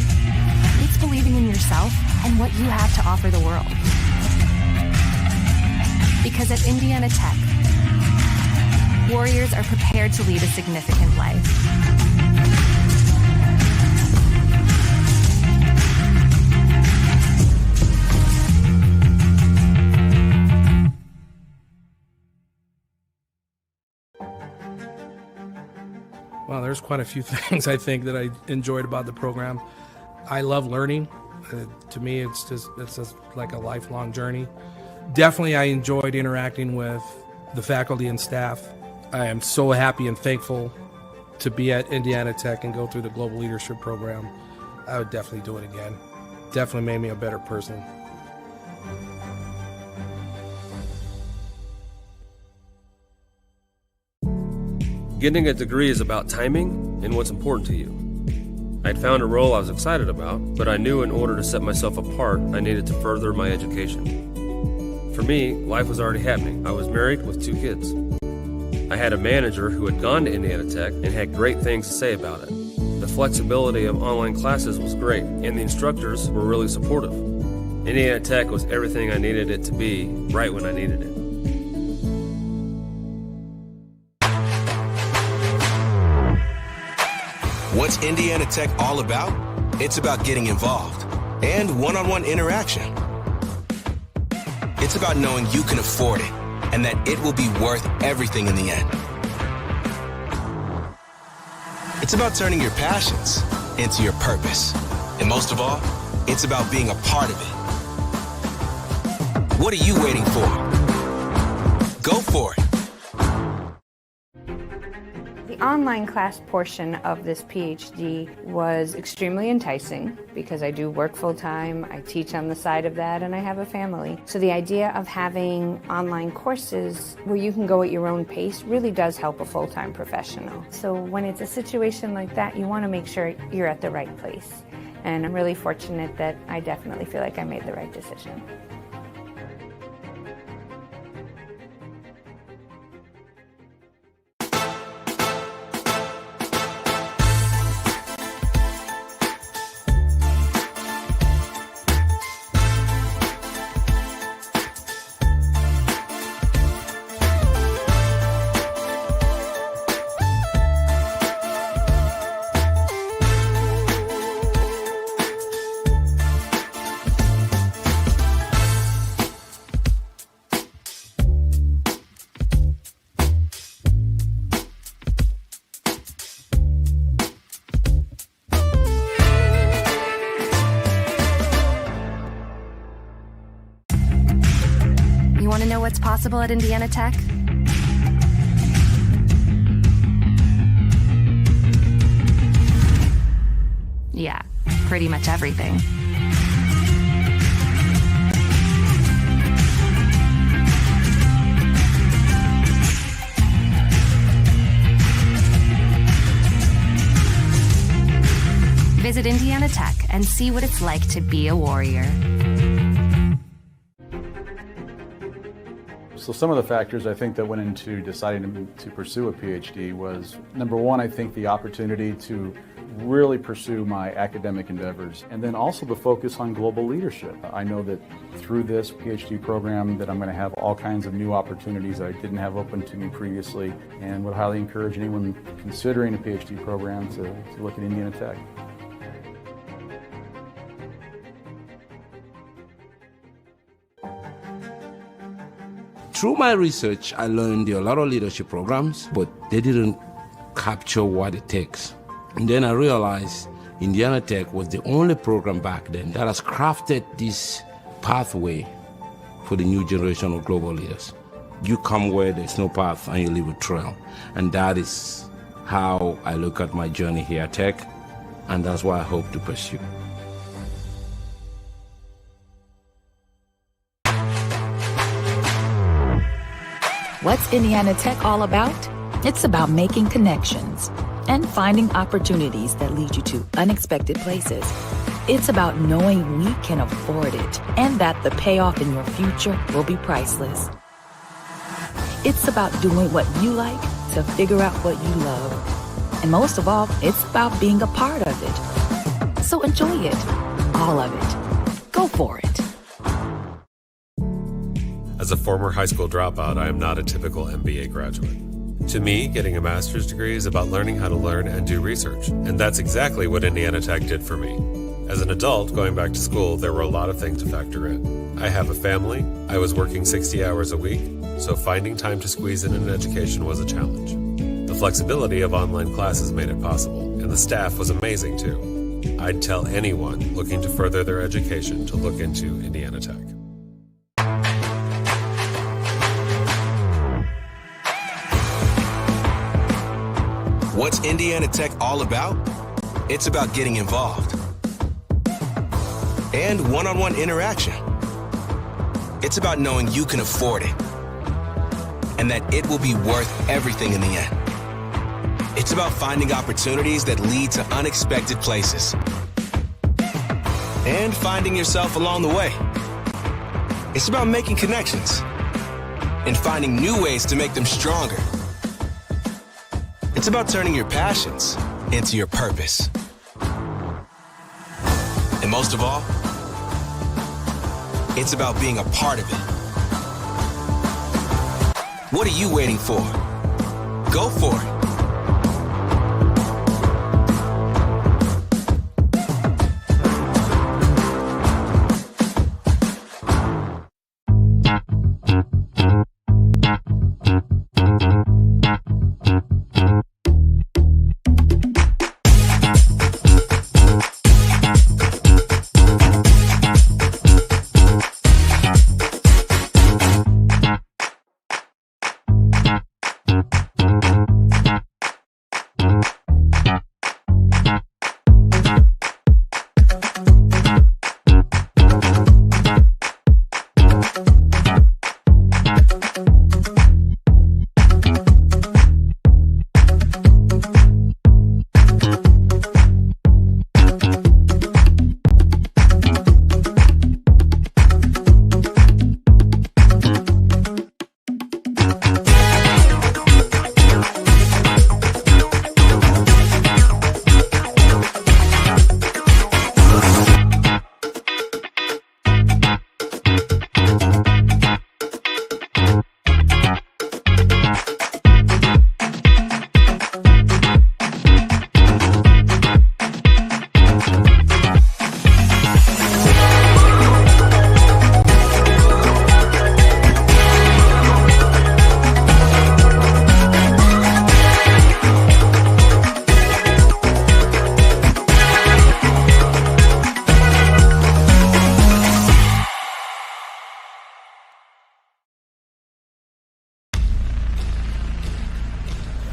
it's believing in yourself and what you have to offer the world. Because at Indiana Tech, Warriors are prepared to lead a significant life. Well, there's quite a few things I think that I enjoyed about the program. I love learning. To me, it's just like a lifelong journey. Definitely, I enjoyed interacting with the faculty and staff. I am so happy and thankful to be at Indiana Tech and go through the Global Leadership Program. I would definitely do it again. Definitely made me a better person. Getting a degree is about timing and what's important to you. I'd found a role I was excited about, but I knew in order to set myself apart, I needed to further my education. For me, life was already happening. I was married with 2 kids. I had a manager who had gone to Indiana Tech and had great things to say about it. The flexibility of online classes was great, and the instructors were really supportive. Indiana Tech was everything I needed it to be, right when I needed it. What's Indiana Tech all about? It's about getting involved and one-on-one interaction. It's about knowing you can afford it and that it will be worth everything in the end. It's about turning your passions into your purpose. And most of all, it's about being a part of it. What are you waiting for? Go for it. The online class portion of this PhD was extremely enticing because I do work full-time, I teach on the side of that, and I have a family. So the idea of having online courses where you can go at your own pace really does help a full-time professional. So when it's a situation like that, you want to make sure you're at the right place. And I'm really fortunate that I definitely feel like I made the right decision. You want to know what's possible at Indiana Tech? Yeah, pretty much everything. Visit Indiana Tech and see what it's like to be a warrior. So some of the factors I think that went into deciding to pursue a PhD was, number one, I think the opportunity to really pursue my academic endeavors, and then also the focus on global leadership. I know that through this PhD program that I'm going to have all kinds of new opportunities that I didn't have open to me previously, and would highly encourage anyone considering a PhD program to look at Indiana Tech. Through my research, I learned there are a lot of leadership programs, but they didn't capture what it takes. And then I realized Indiana Tech was the only program back then that has crafted this pathway for the new generation of global leaders. You come where there's no path and you leave a trail. And that is how I look at my journey here at Tech, and that's what I hope to pursue. What's Indiana Tech all about? It's about making connections and finding opportunities that lead you to unexpected places. It's about knowing we can afford it and that the payoff in your future will be priceless. It's about doing what you like to figure out what you love. And most of all, it's about being a part of it. So enjoy it, all of it. Go for it. As a former high school dropout, I am not a typical MBA graduate. To me, getting a master's degree is about learning how to learn and do research, and that's exactly what Indiana Tech did for me. As an adult, going back to school, there were a lot of things to factor in. I have a family, I was working 60 hours a week, so finding time to squeeze in an education was a challenge. The flexibility of online classes made it possible, and the staff was amazing too. I'd tell anyone looking to further their education to look into Indiana Tech. What's Indiana Tech all about? It's about getting involved and one-on-one interaction. It's about knowing you can afford it and that it will be worth everything in the end. It's about finding opportunities that lead to unexpected places and finding yourself along the way. It's about making connections and finding new ways to make them stronger. It's about turning your passions into your purpose. And most of all, it's about being a part of it. What are you waiting for? Go for it.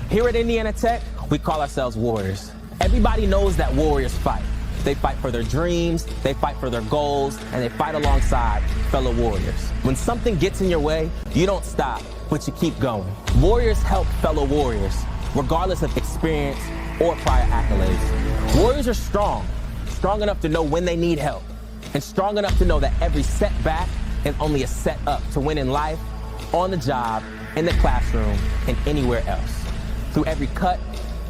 Here at Indiana Tech, we call ourselves warriors. Everybody knows that warriors fight. They fight for their dreams, they fight for their goals, and they fight alongside fellow warriors. When something gets in your way, you don't stop, but you keep going. Warriors help fellow warriors, regardless of experience or prior accolades. Warriors are strong enough to know when they need help, and strong enough to know that every setback is only a setup to win in life, on the job, in the classroom, and anywhere else. Through every cut,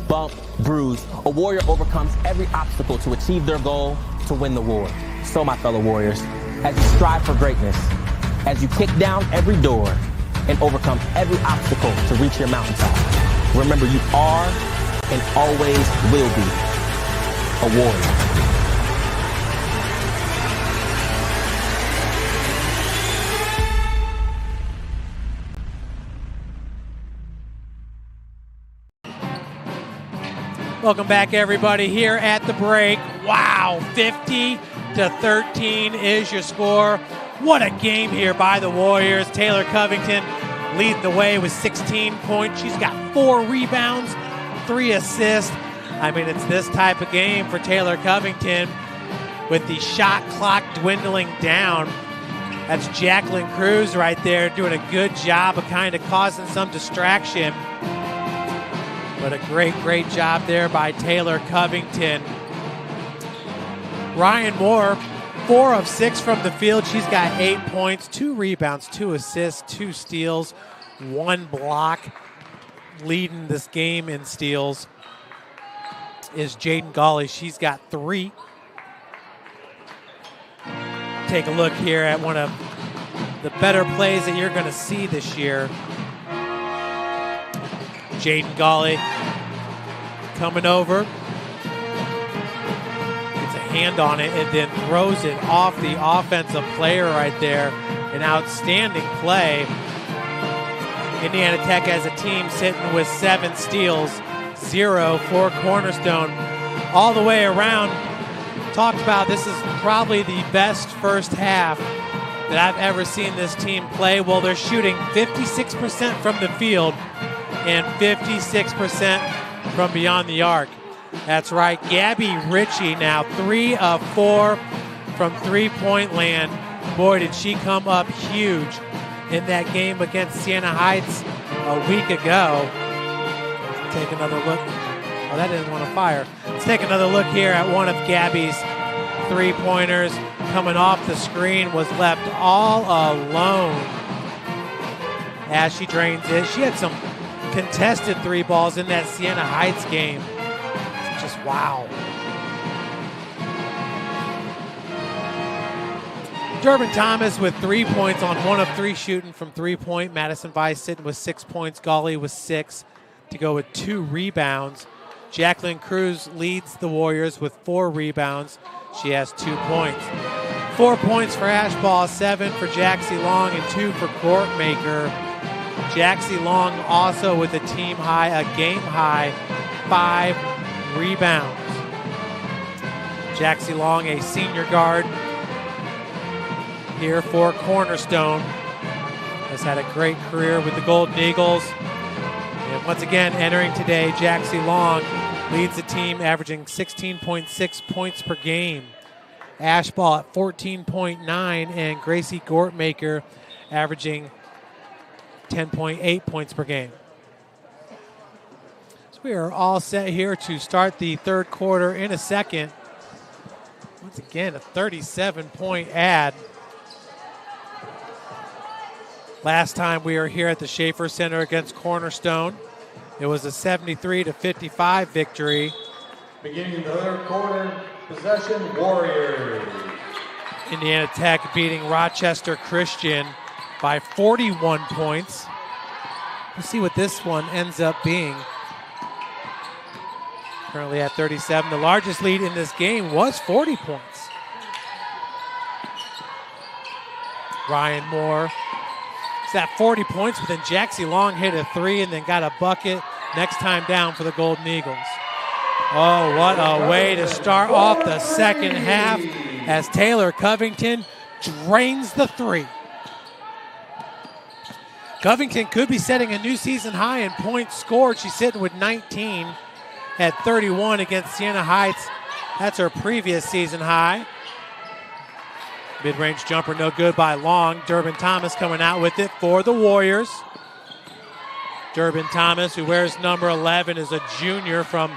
bump, bruise, a warrior overcomes every obstacle to achieve their goal, to win the war. So, my fellow warriors, as you strive for greatness, as you kick down every door and overcome every obstacle to reach your mountaintop, remember you are and always will be a warrior. Welcome back, everybody, here at the break. Wow, 50-13 is your score. What a game here by the Warriors. Taylor Covington leading the way with 16 points. She's got 4 rebounds, 3 assists. I mean, it's this type of game for Taylor Covington with the shot clock dwindling down. That's Jacqueline Cruz right there doing a good job of kind of causing some distraction. But a great, great job there by Taylor Covington. Ryan Moore, 4 of 6 from the field. She's got 8 points, 2 rebounds, 2 assists, 2 steals, 1 block. Leading this game in steals is Jaden Gawley. She's got 3. Take a look here at one of the better plays that you're going to see this year. Jaden Gawley coming over, gets a hand on it, and then throws it off the offensive player right there. An outstanding play. Indiana Tech as a team sitting with 7 steals, 0 for Cornerstone. All the way around, talked about this is probably the best first half that I've ever seen this team play. Well, they're shooting 56% from the field and 56% from beyond the arc. That's right, Gabby Ritchie now 3 of 4 from three-point land. Boy, did she come up huge in that game against Siena Heights a week ago. Let's take another look. Oh, that didn't want to fire. Let's take another look here at one of Gabby's three-pointers. Coming off the screen, was left all alone as she drains it. She had some contested 3 balls in that Siena Heights game. It's just wow. Durbin Thomas with 3 points on 1 of 3 shooting from three-point. Madison Weiss sitting with 6 points. Gawley with 6 to go with 2 rebounds. Jacqueline Cruz leads the Warriors with 4 rebounds. She has 2 points. 4 points for Ashball, 7 for Jaxie Long, and 2 for Gortmaker. Jaxie Long also with a team high, a game high, 5 rebounds. Jaxie Long, a senior guard here for Cornerstone, has had a great career with the Golden Eagles. And once again, entering today, Jaxie Long leads the team, averaging 16.6 points per game. Ashball at 14.9, and Gracie Gortmaker averaging 10.8 points per game. So we are all set here to start the third quarter in a second. Once again, a 37-point ad. Last time we were here at the Schaefer Center against Cornerstone, it was a 73-55 victory. Beginning the third quarter, possession Warriors. Indiana Tech beating Rochester Christian by 41 points. We'll see what this one ends up being. Currently at 37. The largest lead in this game was 40 points. Ryan Moore. It's at 40 points, but then Jaxie Long hit a 3 and then got a bucket next time down for the Golden Eagles. Oh, what a way to start off the second half as Taylor Covington drains the 3. Covington could be setting a new season high in points scored. She's sitting with 19 at 31 against Siena Heights. That's her previous season high. Mid-range jumper no good by Long. Durbin Thomas coming out with it for the Warriors. Durbin Thomas, who wears number 11, is a junior from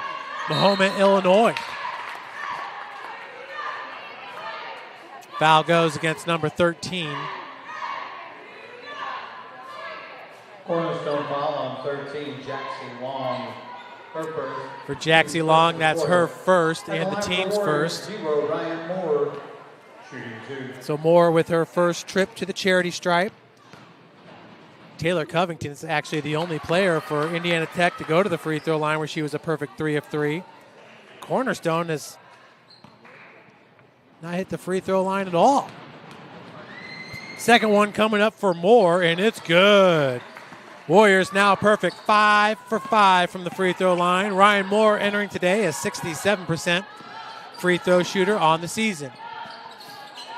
Mahoma, Illinois. Foul goes against number 13. Cornerstone foul on 13, Jaxie Long. Her first. For Jaxie Long, that's her first and the team's first. 0, Ryan Moore, shooting 2. So Moore with her first trip to the charity stripe. Taylor Covington is actually the only player for Indiana Tech to go to the free throw line where she was a perfect 3 of 3. Cornerstone has not hit the free throw line at all. Second one coming up for Moore, and it's good. Warriors now perfect 5 for 5 from the free throw line. Ryan Moore entering today a 67% free throw shooter on the season.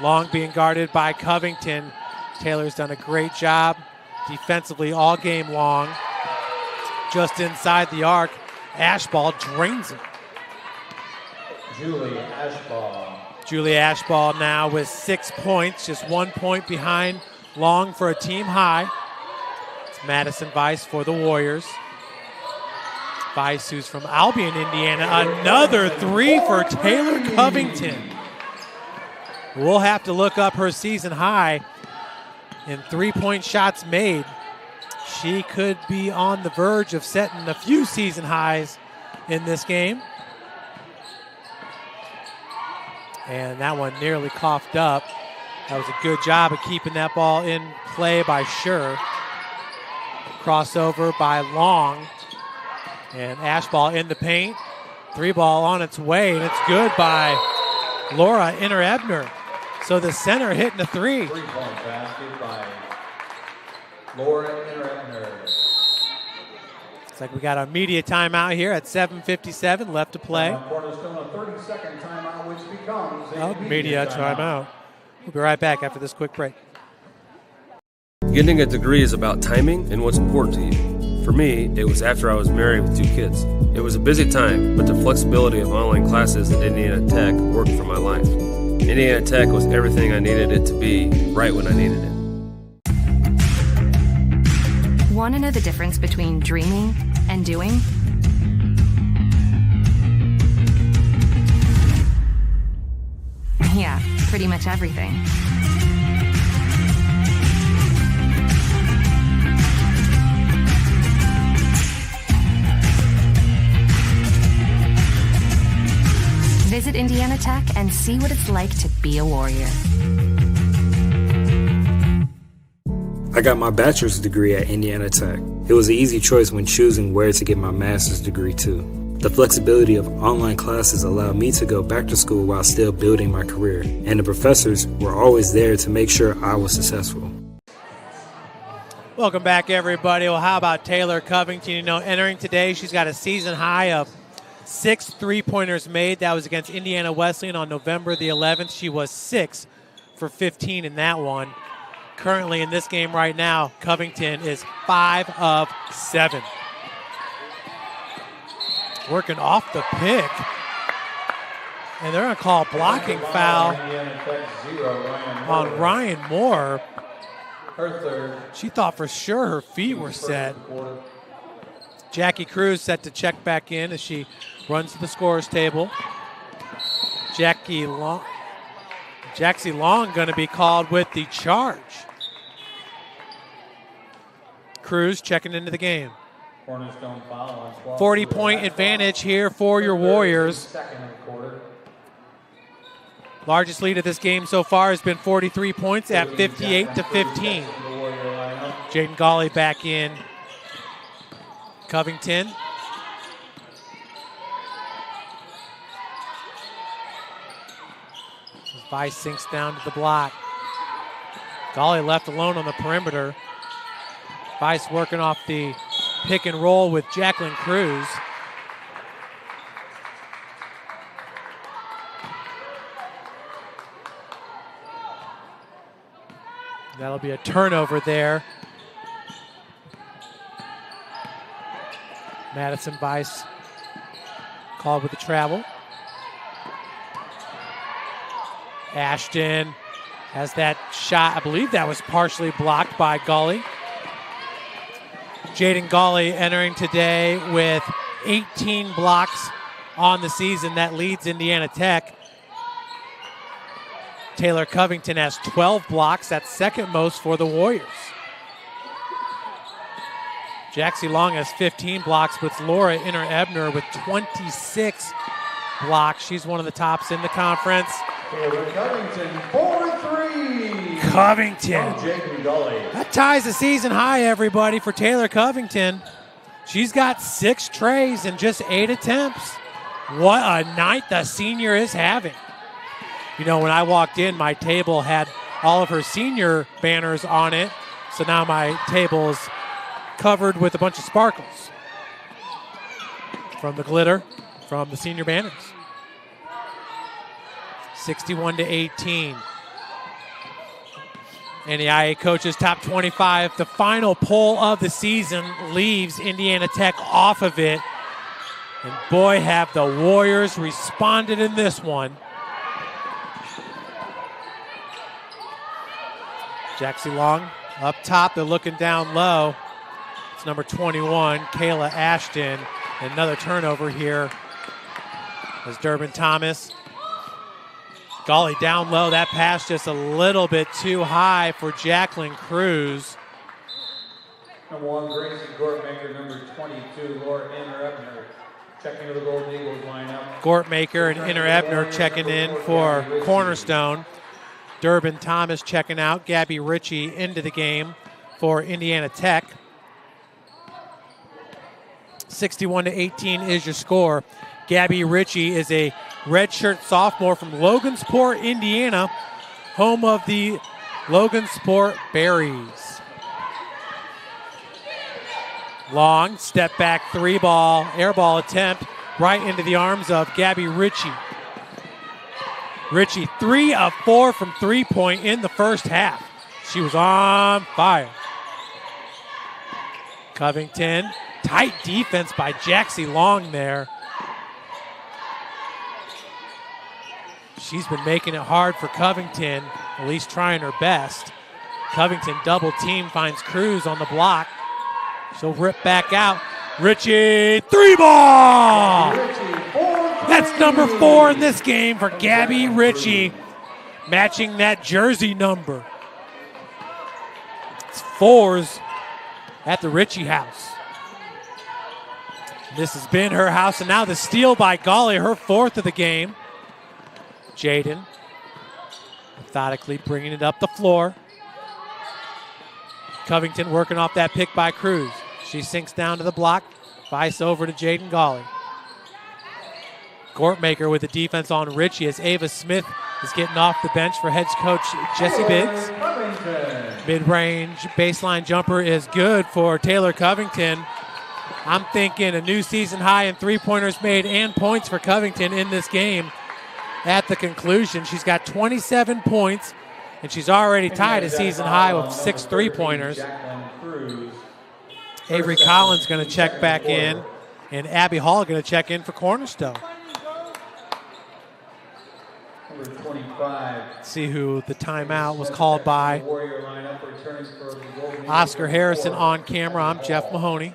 Long being guarded by Covington. Taylor's done a great job defensively all game long. Just inside the arc, Ashball drains it. Julie Ashball. Julie Ashball now with 6 points, just 1 point behind Long for a team high. It's Madison Weiss for the Warriors. Weiss, who's from Albion, Indiana. Another 3 for Taylor Covington. We'll have to look up her season high in 3-point shots made. She could be on the verge of setting a few season highs in this game. And that one nearly coughed up. That was a good job of keeping that ball in play by Scher. Crossover by Long. And Ashball in the paint. 3-ball on its way, and it's good by Laura Inner-Ebner. So the center hitting a 3. 3-point basket by Laura Inner-Ebner. Looks like we got a media timeout here at 7:57 left to play. Cornerstone, a 30-second timeout, which becomes a Media timeout. We'll be right back after this quick break. Getting a degree is about timing and what's important to you. For me, it was after I was married with 2 kids. It was a busy time, but the flexibility of online classes at Indiana Tech worked for my life. Indiana Tech was everything I needed it to be right when I needed it. Want to know the difference between dreaming and doing? Yeah, pretty much everything. Visit Indiana Tech and see what it's like to be a Warrior. I got my bachelor's degree at Indiana Tech. It was an easy choice when choosing where to get my master's degree too. The flexibility of online classes allowed me to go back to school while still building my career, and the professors were always there to make sure I was successful. Welcome back, everybody. Well, how about Taylor Covington? You know, entering today, she's got a season high of 6 3-pointers made. That was against Indiana Wesleyan on November the 11th. She was 6 for 15 in that one. Currently in this game right now, Covington is 5 of 7. Working off the pick. And they're going to call a blocking foul on Ryan Moore. Her third. She thought for sure her feet were set. Jackie Cruz set to check back in as she runs to the scorer's table. Jaxie Long going to be called with the charge. Cruz checking into the game. 40-point advantage here for your Warriors. Largest lead of this game so far has been 43 points at 58-15. Jaden Gawley back in. Covington. Weiss sinks down to the block. Gawley left alone on the perimeter. Weiss working off the pick and roll with Jacqueline Cruz. That'll be a turnover there. Madison Weiss called with the travel. Ashton has that shot. I believe that was partially blocked by Gawley. Jaden Gawley entering today with 18 blocks on the season. That leads Indiana Tech. Taylor Covington has 12 blocks. That's second most for the Warriors. Jaxie Long has 15 blocks with Laura Inner-Ebner with 26 blocks. She's one of the tops in the conference. Taylor Covington, 4-3. Covington. Jaden Gawley. That ties the season high, everybody, for Taylor Covington. She's got 6 trays and just 8 attempts. What a night the senior is having. You know, when I walked in, my table had all of her senior banners on it. So now my table's covered with a bunch of sparkles from the glitter from the senior banners. 61-18. NAIA coaches top 25. The final poll of the season leaves Indiana Tech off of it. And boy, have the Warriors responded in this one. Jaxie Long up top. They're looking down low. It's number 21, Kayla Ashton. Another turnover here as Durbin Thomas. Golly down low. That pass just a little bit too high for Jacqueline Cruz. Number 1, Gracie Gortmaker. Number 22, Laura Ebner. Checking to the Golden Eagles lineup. Gortmaker and Inner Ebner checking in for Cornerstone. Durbin Thomas checking out. Gabby Ritchie into the game for Indiana Tech. 61-18 is your score. Gabby Ritchie is a redshirt sophomore from Logansport, Indiana, home of the Logansport Berries. Long step back three ball, air ball attempt right into the arms of Gabby Ritchie. Ritchie 3 of 4 from 3-point in the first half. She was on fire. Covington, tight defense by Jaxie Long there. She's been making it hard for Covington, at least trying her best. Covington double team, finds Cruz on the block. She'll rip back out. Ritchie, 3-ball! That's number 4 in this game for Gabby Ritchie, matching that jersey number. It's 4s at the Ritchie house. This has been her house, and now the steal by Golly, her 4th of the game. Jaden methodically bringing it up the floor. Covington working off that pick by Cruz. She sinks down to the block. Vice over to Jaden Golly. Gortmaker with the defense on Ritchie as Ava Smith is getting off the bench for head coach Jesse Biggs. Mid-range baseline jumper is good for Taylor Covington. I'm thinking a new season high in three-pointers made and points for Covington in this game. At the conclusion, she's got 27 points, and she's already tied a season high with 6 three-pointers. Avery Collins going to check back in, and Abby Hall going to check in for Cornerstone. Number 25. See who the timeout was called by. Oscar Harrison on camera. I'm Jeff Mahoney.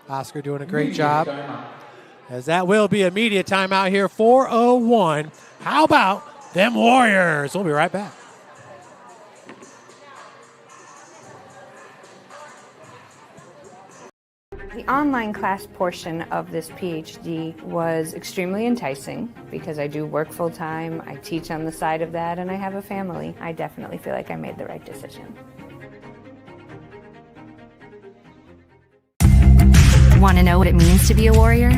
Oscar doing a great job. As that will be a media timeout here, 4:01. How about them Warriors? We'll be right back. The online class portion of this PhD was extremely enticing because I do work full-time, I teach on the side of that, and I have a family. I definitely feel like I made the right decision. Want to know what it means to be a warrior?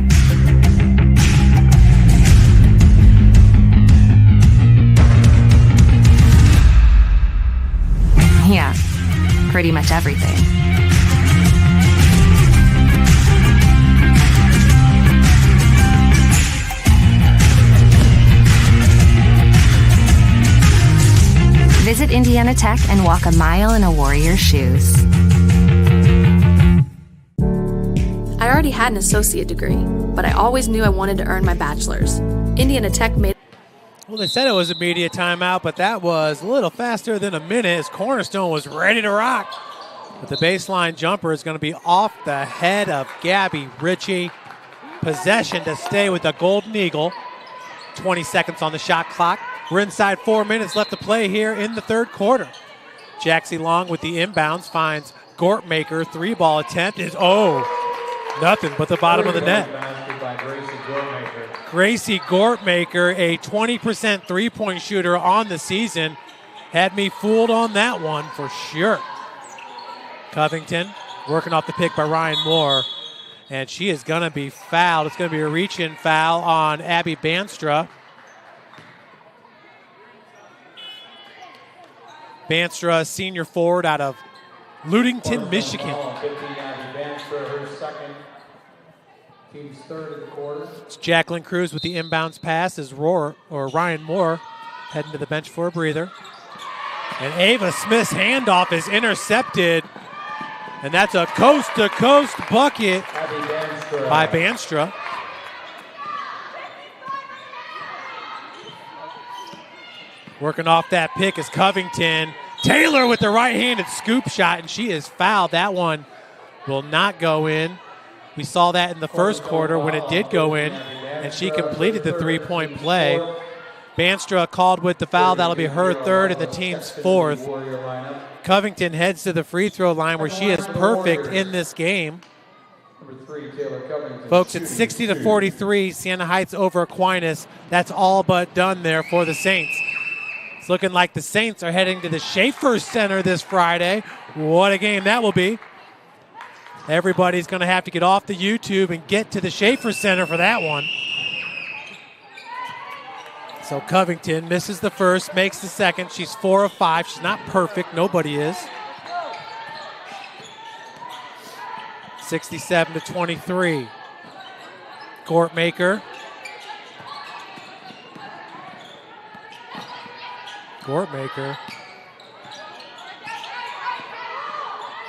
Yeah, pretty much everything. Visit Indiana Tech and walk a mile in a warrior's shoes. I already had an associate degree, but I always knew I wanted to earn my bachelor's. Indiana Tech made... Well, they said it was a media timeout, but that was a little faster than a minute as Cornerstone was ready to rock. But the baseline jumper is going to be off the head of Gabby Ritchie. Possession to stay with the Golden Eagle. 20 seconds on the shot clock. We're inside 4 minutes left to play here in the third quarter. Jaxie Long with the inbounds finds Gortmaker. 3-ball attempt is, nothing but the bottom of the net. Gracie Gortmaker, a 20% three-point shooter on the season. Had me fooled on that one for sure. Covington working off the pick by Ryan Moore. And she is going to be fouled. It's going to be a reach-in foul on Abby Banstra. Banstra, senior forward out of Ludington, Michigan. Team's third of the quarter. It's Jacqueline Cruz with the inbounds pass as Ryan Moore heading to the bench for a breather. And Ava Smith's handoff is intercepted. And that's a coast-to-coast bucket by Banstra. Working off that pick is Covington. Taylor with the right-handed scoop shot, and she is fouled. That one will not go in. We saw that in the first quarter when it did go in, and she completed the three-point play. Banstra called with the foul. That'll be her third and the team's fourth. Covington heads to the free throw line where she is perfect in this game. Folks, it's 60-43, Siena Heights over Aquinas. That's all but done there for the Saints. It's looking like the Saints are heading to the Schaefer Center this Friday. What a game that will be. Everybody's going to have to get off the YouTube and get to the Schaefer Center for that one. So Covington misses the first, makes the second. She's 4 of 5. She's not perfect. Nobody is. 67-23. Gortmaker.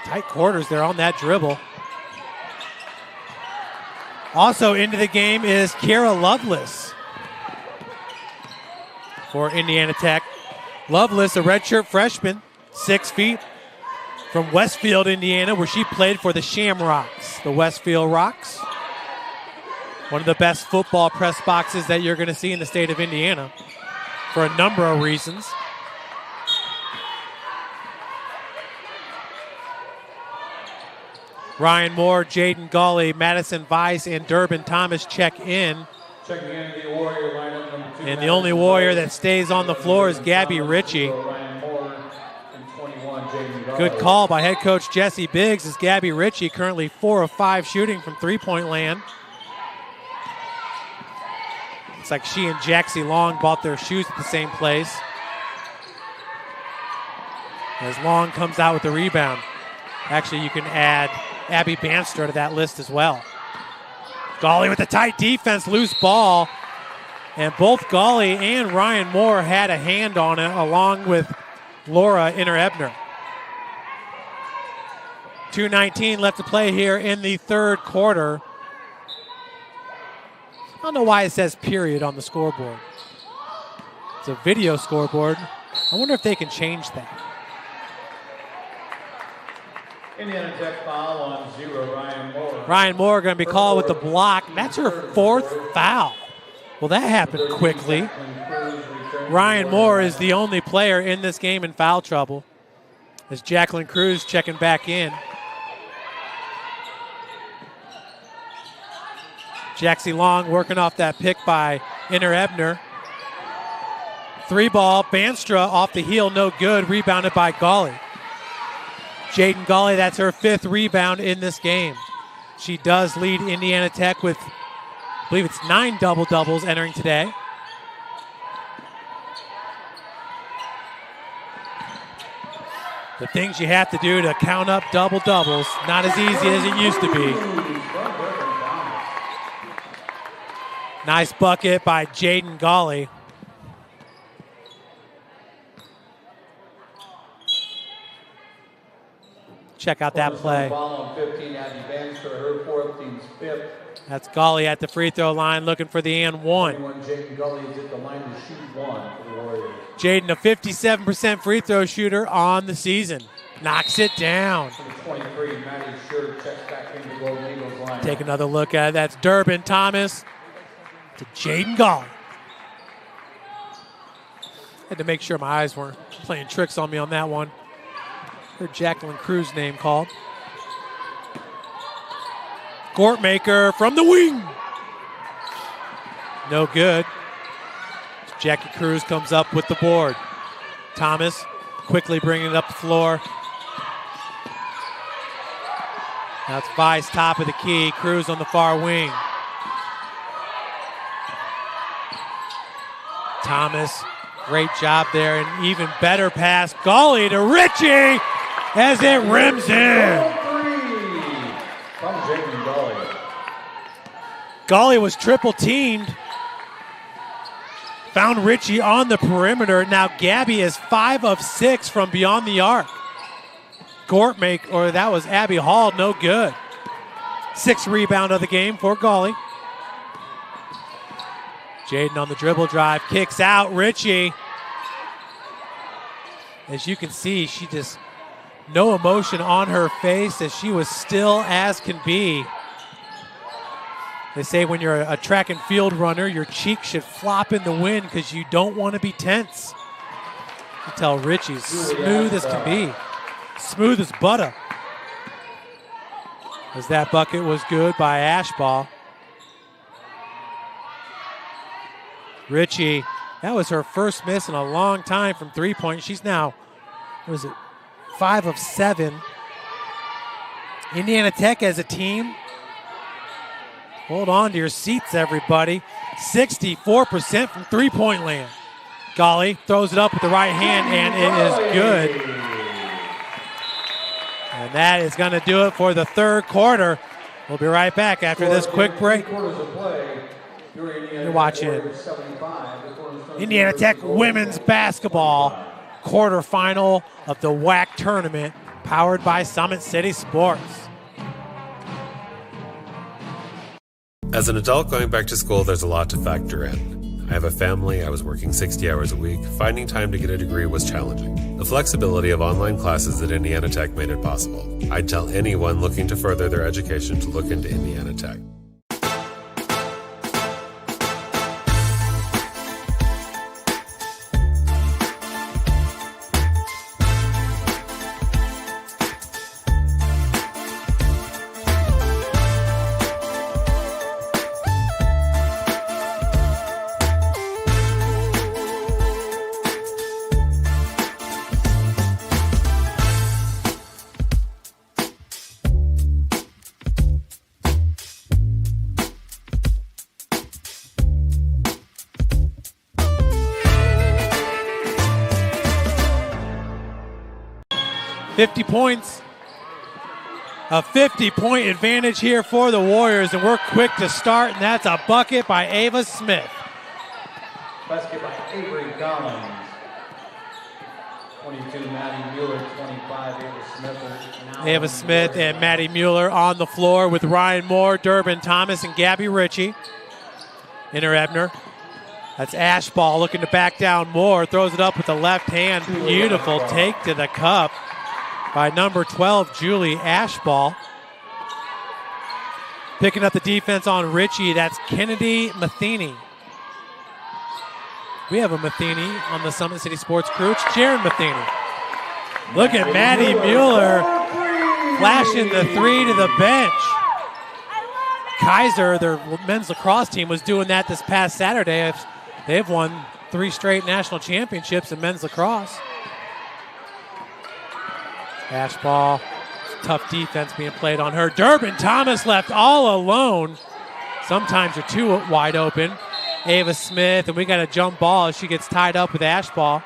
Tight quarters there on that dribble. Also into the game is Kiera Lovelace for Indiana Tech. Lovelace, a redshirt freshman, 6 feet, from Westfield, Indiana, where she played for the Shamrocks, the Westfield Rocks. One of the best football press boxes that you're going to see in the state of Indiana for a number of reasons. Ryan Moore, Jaden Gawley, Madison Weiss, and Durbin Thomas check in. Checking in the Warrior lineup, number 2. And the only Warrior that stays on the floor is Gabby Ritchie. Good call by head coach Jesse Biggs as Gabby Ritchie currently 4 of 5 shooting from three-point land. Looks like she and Jaxie Long bought their shoes at the same place. As Long comes out with the rebound. Actually, you can add Abby Banstra to that list as well. Gawley with the tight defense, loose ball. And both Gawley and Ryan Moore had a hand on it, along with Laura Inner-Ebner. 2:19 left to play here in the third quarter. I don't know why it says period on the scoreboard. It's a video scoreboard. I wonder if they can change that. Indiana Tech foul on 0, Ryan Moore. Ryan Moore going to be called with the block. That's her 4th foul. Well, that happened quickly. Ryan Moore is the only player in this game in foul trouble as Jacqueline Cruz checking back in. Jaxie Long working off that pick by Inner-Ebner. 3-ball, Banstra off the heel, no good, rebounded by Gawley. Jaden Gawley, that's her 5th rebound in this game. She does lead Indiana Tech with, I believe it's 9 double-doubles entering today. The things you have to do to count up double-doubles, not as easy as it used to be. Nice bucket by Jaden Gawley. Check out that play. That's Gawley at the free throw line looking for the and one. Jaden, a 57% free throw shooter on the season. Knocks it down. Take another look at it. That's Durbin Thomas to Jaden Gawley. Had to make sure my eyes weren't playing tricks on me on that one. Heard Jacqueline Cruz name called. Gortmaker from the wing. No good. Jackie Cruz comes up with the board. Thomas quickly bringing it up the floor. Now it's Weiss, top of the key. Cruz on the far wing. Thomas, great job there. An even better pass. Gawley to Ritchie as it rims in. Golly was triple teamed. Found Richie on the perimeter. Now Gabby is 5 of 6 from beyond the arc. That was Abby Hall, no good. 6th rebound of the game for Golly. Jaden on the dribble drive, kicks out. Richie. As you can see, she just no emotion on her face as she was still as can be. They say when you're a track and field runner, your cheek should flop in the wind because you don't want to be tense. You tell Richie's smooth as can be. Smooth as butter. As that bucket was good by Ashball. Richie, that was her first miss in a long time from three-point. She's now, 5 of 7. Indiana Tech as a team. Hold on to your seats, everybody. 64% from three-point land. Golly throws it up with the right hand, and it is good. And that is going to do it for the third quarter. We'll be right back after this quick break. You're watching Indiana Tech women's basketball quarterfinal of the WAC tournament, powered by Summit City Sports. As an adult going back to school, there's a lot to factor in. I have a family, I was working 60 hours a week. Finding time to get a degree was challenging. The flexibility of online classes at Indiana Tech made it possible. I'd tell anyone looking to further their education to look into Indiana Tech. A 50-point advantage here for the Warriors, and we're quick to start, and that's a bucket by Ava Smith. Basket by Avery Collins. 22, Maddie Mueller. 25, Ava Smith. Ava Smith and Maddie Mueller on the floor with Ryan Moore, Durbin Thomas, and Gabby Ritchie. Inter Ebner. That's Ashball looking to back down Moore. Throws it up with the left hand. Beautiful take to the cup by number 12, Julie Ashball. Picking up the defense on Richie, that's Kennedy Matheny. We have a Matheny on the Summit City Sports crew. It's Jaron Matheny. Look at Maddie Mueller flashing the three to the bench. Kaiser, their men's lacrosse team, was doing that this past Saturday. They've won 3 straight national championships in men's lacrosse. Ashball, tough defense being played on her. Durbin Thomas left all alone. Sometimes you're too wide open. Ava Smith, and we got a jump ball as she gets tied up with Ashball.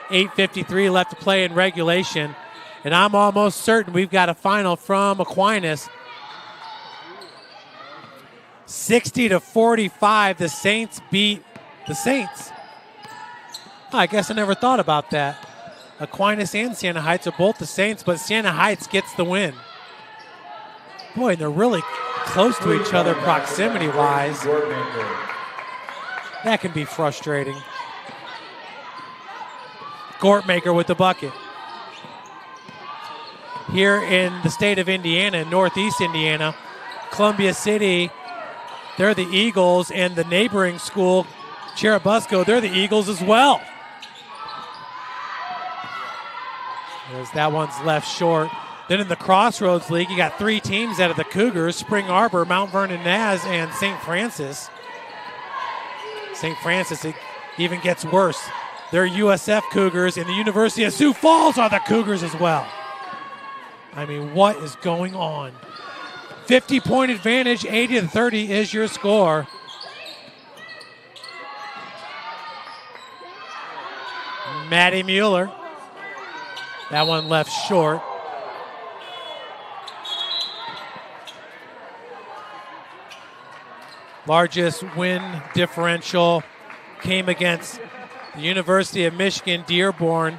8:53 left to play in regulation, and I'm almost certain we've got a final from Aquinas. 60-45, the Saints beat the Saints. I guess I never thought about that. Aquinas and Siena Heights are both the Saints, but Siena Heights gets the win. Boy, they're really close to each other proximity-wise. That can be frustrating. Gortmaker with the bucket. Here in the state of Indiana, Northeast Indiana, Columbia City, they're the Eagles, and the neighboring school, Cherubusco, they're the Eagles as well. As that one's left short. Then in the Crossroads League, you got 3 teams out of the Cougars: Spring Arbor, Mount Vernon Naz, and St. Francis. St. Francis, it even gets worse. They're USF Cougars, and the University of Sioux Falls are the Cougars as well. I mean, what is going on? 50-point advantage, 80-30 is your score. Maddie Mueller. That one left short. Largest win differential came against the University of Michigan Dearborn,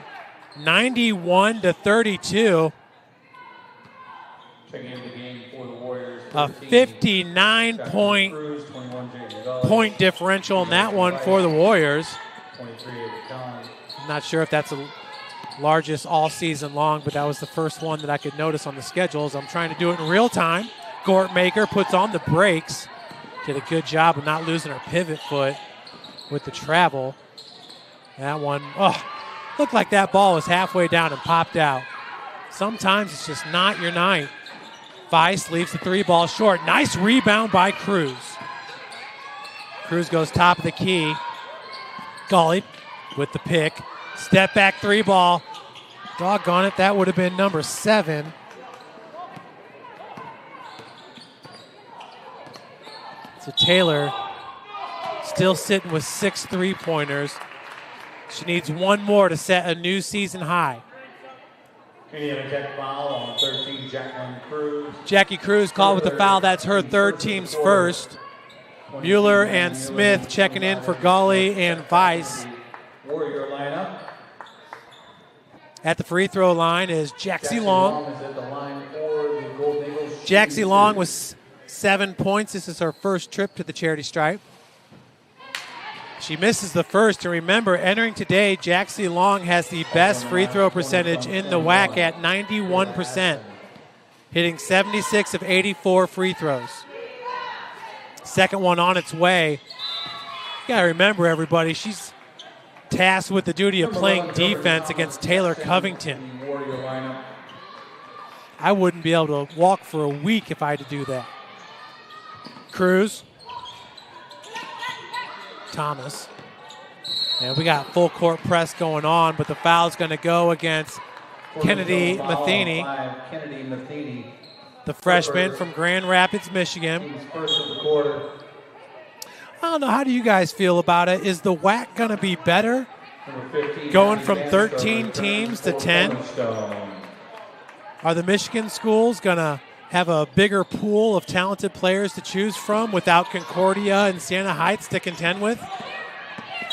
91-32. Checking in the game for the Warriors. A 59-point differential in that one for the Warriors. 23 at the time. I'm not sure if that's the largest all season long, but that was the first one that I could notice on the schedules. I'm trying to do it in real time. Gortmaker puts on the brakes. Did a good job of not losing her pivot foot with the travel. That one, looked like that ball was halfway down and popped out. Sometimes it's just not your night. Weiss leaves the three ball short. Nice rebound by Cruz. Cruz goes top of the key. Gully with the pick. Step back three ball. Doggone it, that would have been number 7. So Taylor still sitting with 6 3-pointers. She needs one more to set a new season high. Indiana Tech foul on 13, Jacqueline Cruz. Jackie Cruz called with the foul. That's her third, team's first. Mueller and Smith checking in for Gully and Weiss. Warrior lineup. At the free throw line is Jaxie Long. Is at the line for the Golden Eagles. Jaxie Long with 7 points. This is her first trip to the charity stripe. She misses the first. And remember, entering today, Jaxie Long has the best free throw percentage in the WAC at 91%, hitting 76 of 84 free throws. Second one on its way. You got to remember, everybody, she's tasked with the duty of playing defense against Taylor Covington. I wouldn't be able to walk for a week if I had to do that. Cruz. Thomas. And we got full court press going on, but the foul's going to go against Kennedy Matheny, the freshman from Grand Rapids, Michigan. I don't know, how do you guys feel about it? Is the WAC going to be better going from 13 teams to 10? Are the Michigan schools going to have a bigger pool of talented players to choose from without Concordia and Siena Heights to contend with?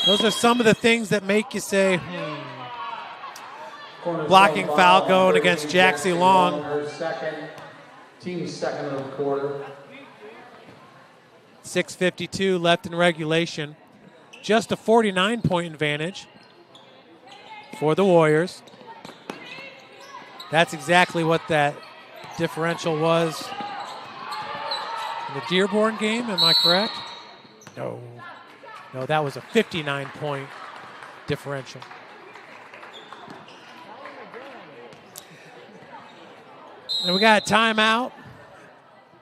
Those are some of the things that make you say, Blocking foul going against Jaxie Long. Team's second of the quarter. 6:52 left in regulation. Just a 49-point advantage for the Warriors. That's exactly what that differential was in the Dearborn game, am I correct? No, that was a 59-point differential. And we got a timeout,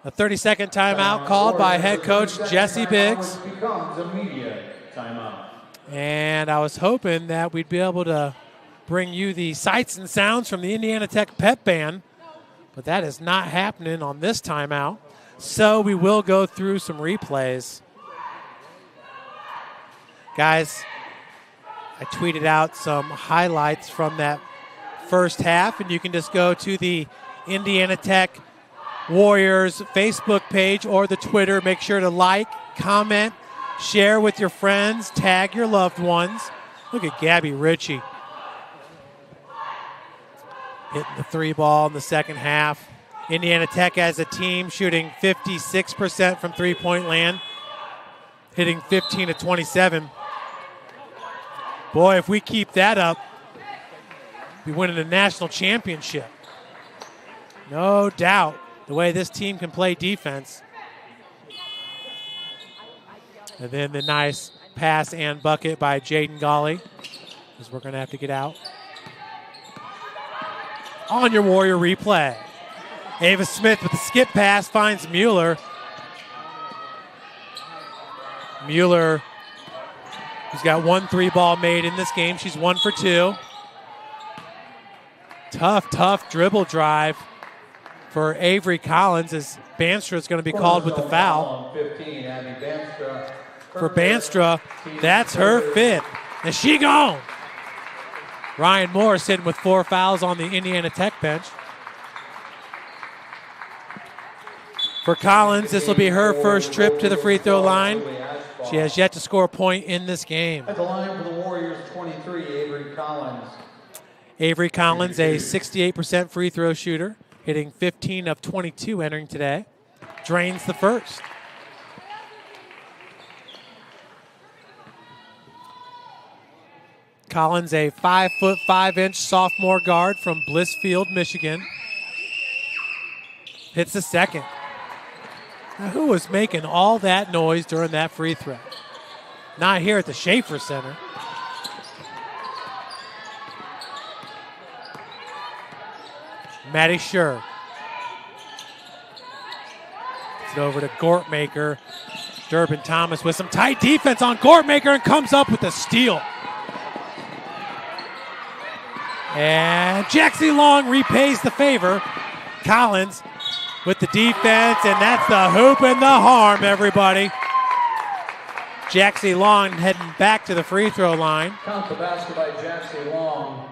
a 30-second timeout called by head coach Jesse Biggs. Becomes immediate timeout. And I was hoping that we'd be able to bring you the sights and sounds from the Indiana Tech pep band, but that is not happening on this timeout. So we will go through some replays. Guys, I tweeted out some highlights from that first half, and you can just go to the Indiana Tech Warriors Facebook page or the Twitter. Make sure to like, comment, share with your friends, tag your loved ones. Look at Gabby Ritchie hitting the three ball in the second half. Indiana Tech as a team shooting 56% from three-point land, hitting 15 of 27. Boy, if we keep that up, we win the national championship. No doubt the way this team can play defense. And then the nice pass and bucket by Jaden Gawley, as we're going to have to get out. On your Warrior replay. Ava Smith with the skip pass finds Mueller. Mueller, who's got 1 3-ball made in this game. She's 1 for 2. Tough dribble drive for Avery Collins, as Banstra is going to be called with the foul. For Banstra, that's her 5th. And she gone. Ryan Moore sitting with 4 fouls on the Indiana Tech bench. For Collins, this will be her first trip to the free throw line. She has yet to score a point in this game. At the line for the Warriors, 23, Avery Collins. Avery Collins, a 68% free throw shooter, hitting 15 of 22 entering today. Drains the first. Collins, a 5'5" sophomore guard from Blissfield, Michigan. Hits the second. Now, who was making all that noise during that free throw? Not here at the Schaefer Center. Maddie Schur. It's over to Gortmaker. Durbin Thomas with some tight defense on Gortmaker and comes up with a steal. And Jaxie Long repays the favor. Collins with the defense, and that's the hoop and the harm, everybody. Jaxie Long heading back to the free throw line. Count the basket by Jaxie Long.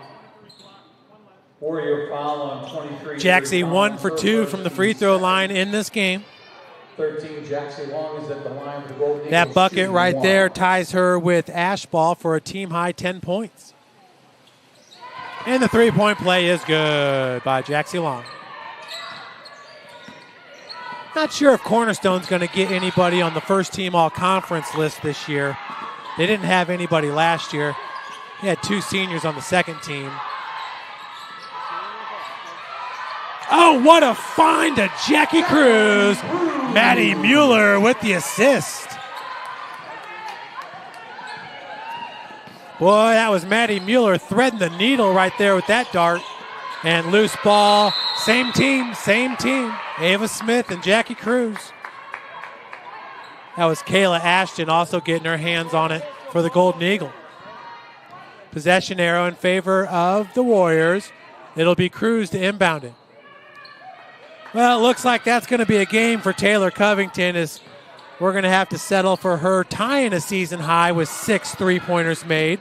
Warrior foul on 23. Jaxie 1 for 2 from the free throw line in this game. 13, Jaxie Long is at the line for the Golden Eagles. That bucket right there ties her with Ashball for a team-high 10 points. And the three-point play is good by Jaxie Long. Not sure if Cornerstone's going to get anybody on the first-team all-conference list this year. They didn't have anybody last year. They had 2 seniors on the second team. Oh, what a find to Jackie Cruz. Maddie Mueller with the assist. Boy, that was Maddie Mueller threading the needle right there with that dart. And loose ball, same team. Ava Smith and Jackie Cruz. That was Kayla Ashton also getting her hands on it for the Golden Eagle. Possession arrow in favor of the Warriors. It'll be Cruz to inbound it. Well, it looks like that's going to be a game for Taylor Covington, as we're going to have to settle for her tying a season high with 6 3-pointers made.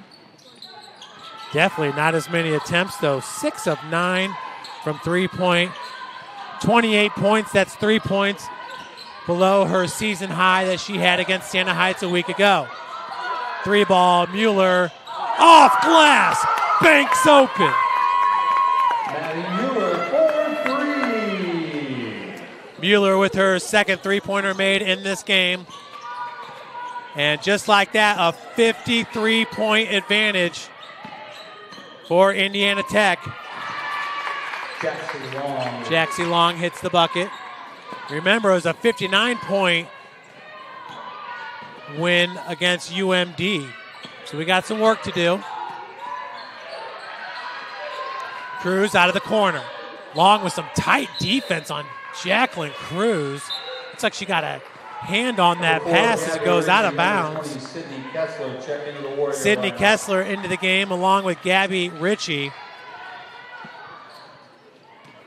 Definitely not as many attempts, though. 6 of 9 from 3-point. 28 points, that's 3 points below her season high that she had against Santa Heights a week ago. 3-ball, Mueller, off glass, banks open. Maddie Mueller, 4-3. Mueller with her second 3-pointer made in this game. And just like that, a 53-point advantage for Indiana Tech. Jaxie Long hits the bucket. Remember, it was a 59-point win against UMD. So we got some work to do. Cruz out of the corner. Long with some tight defense on Jacqueline Cruz. Looks like she got a hand on that pass as it goes out of bounds. Sydney Kessler into the game along with Gabby Ritchie.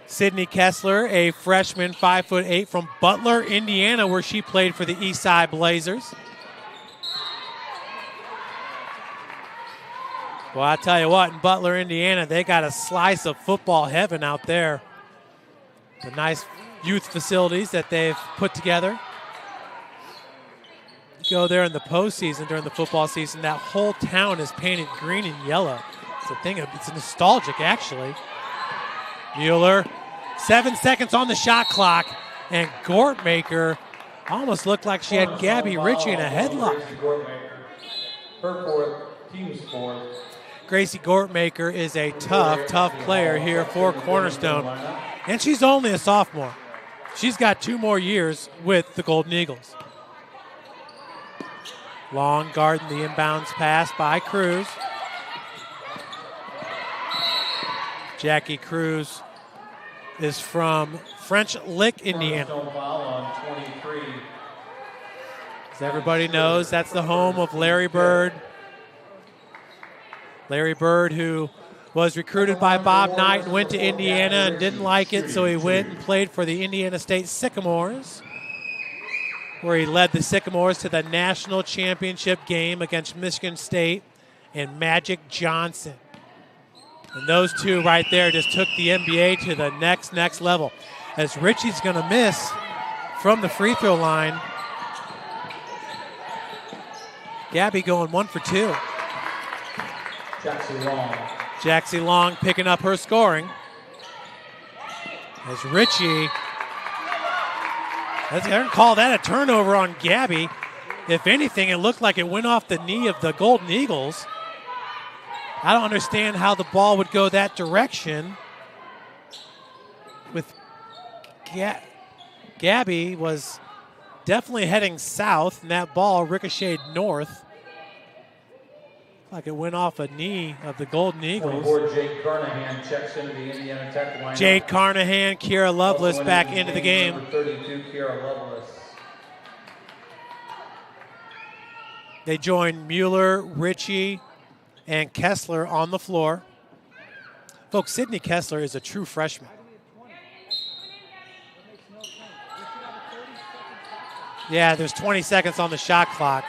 Sydney Kessler, a freshman, 5'8" from Butler, Indiana, where she played for the Eastside Blazers. Well, I tell you what, in Butler, Indiana, they got a slice of football heaven out there. The nice youth facilities that they've put together. You go there in the postseason during the football season, that whole town is painted green and yellow. It's nostalgic, actually. Mueller, 7 seconds on the shot clock, and Gortmaker almost looked like she had Gabby Ritchie in a headlock. Her fourth, team's fourth. Gracie Gortmaker is a tough player here for Cornerstone, and she's only a sophomore. She's got 2 more years with the Golden Eagles. Long guarding the inbounds pass by Cruz. Jackie Cruz is from French Lick, Indiana. As everybody knows, that's the home of Larry Bird. Larry Bird, who was recruited by Bob Knight and went to Indiana and didn't like it, so he went and played for the Indiana State Sycamores, where he led the Sycamores to the national championship game against Michigan State and Magic Johnson. And those two right there just took the NBA to the next level. As Ritchie's going to miss from the free throw line. Gabby going 1 for 2. Jaxie Long picking up her scoring. As Richie, I don't call that a turnover on Gabby. If anything, it looked like it went off the knee of the Golden Eagles. I don't understand how the ball would go that direction. With Gabby was definitely heading south, and that ball ricocheted north. Like it went off a knee of the Golden Eagles. Jade Carnahan checks into the Indiana Tech lineup. Jade Carnahan, Kiera Lovelace back into the game. Number 32, Kiera Lovelace. They join Mueller, Ritchie, and Kessler on the floor. Folks, Sydney Kessler is a true freshman. Yeah, there's 20 seconds on the shot clock.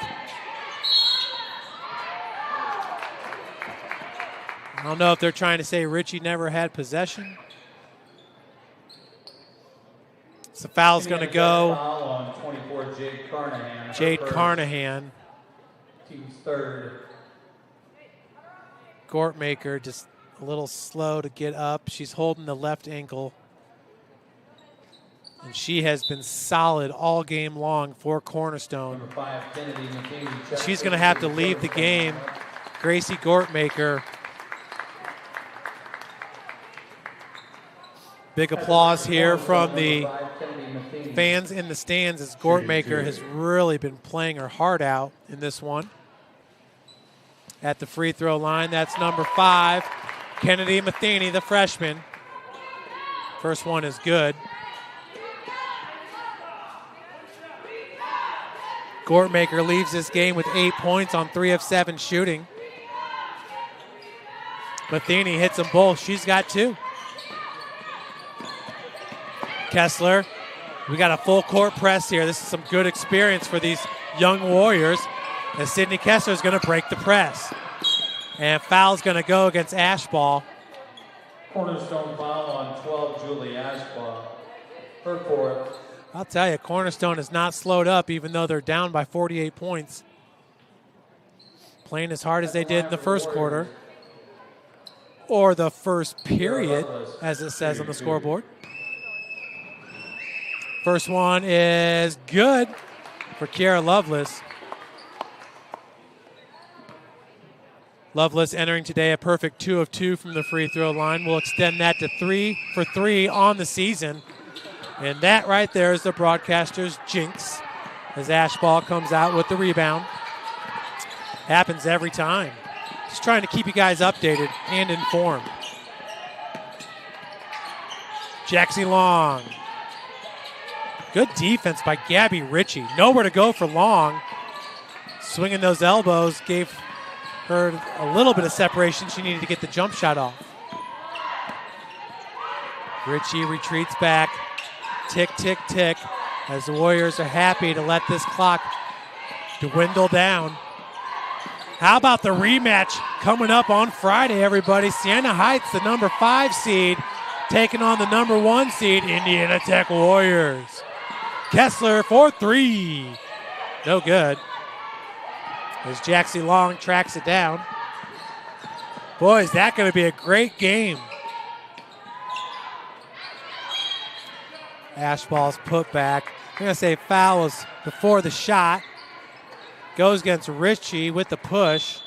I don't know if they're trying to say Ritchie never had possession. So foul's going to go. Foul on 24, Jade Carnahan. Jade Carnahan. Team's third. Gortmaker just a little slow to get up. She's holding the left ankle. And she has been solid all game long for Cornerstone. Number 5, Kennedy McKinney. She's going to have to leave the game. Gracie Gortmaker. Big applause here from the fans in the stands as Gortmaker has really been playing her heart out in this one. At the free throw line, that's number 5, Kennedy Matheny, the freshman. First one is good. Gortmaker leaves this game with 8 points on 3 of 7 shooting. Matheny hits them both. She's got 2. Kessler, we got a full court press here. This is some good experience for these young Warriors. And Sydney Kessler is going to break the press. And foul's going to go against Ashball. Cornerstone foul on 12, Julie Ashball. Her fourth. I'll tell you, Cornerstone has not slowed up even though they're down by 48 points. Playing as hard as they did in the first quarter. Or the first period, as it says on the scoreboard. First one is good for Kiera Lovelace. Lovelace entering today a perfect 2 of 2 from the free throw line. We'll extend that to 3 for 3 on the season. And that right there is the broadcaster's jinx as Ashball comes out with the rebound. Happens every time. Just trying to keep you guys updated and informed. Jaxie Long. Good defense by Gabby Ritchie. Nowhere to go for Long. Swinging those elbows gave her a little bit of separation. She needed to get the jump shot off. Ritchie retreats back. Tick, tick, tick. As the Warriors are happy to let this clock dwindle down. How about the rematch coming up on Friday, everybody? Siena Heights, the number 5 seed, taking on the number 1 seed, Indiana Tech Warriors. Kessler for 3. No good. As Jaxie Long tracks it down. Boy, is that going to be a great game. Ashball's put back. I'm going to say foul was before the shot. Goes against Ritchie with the push.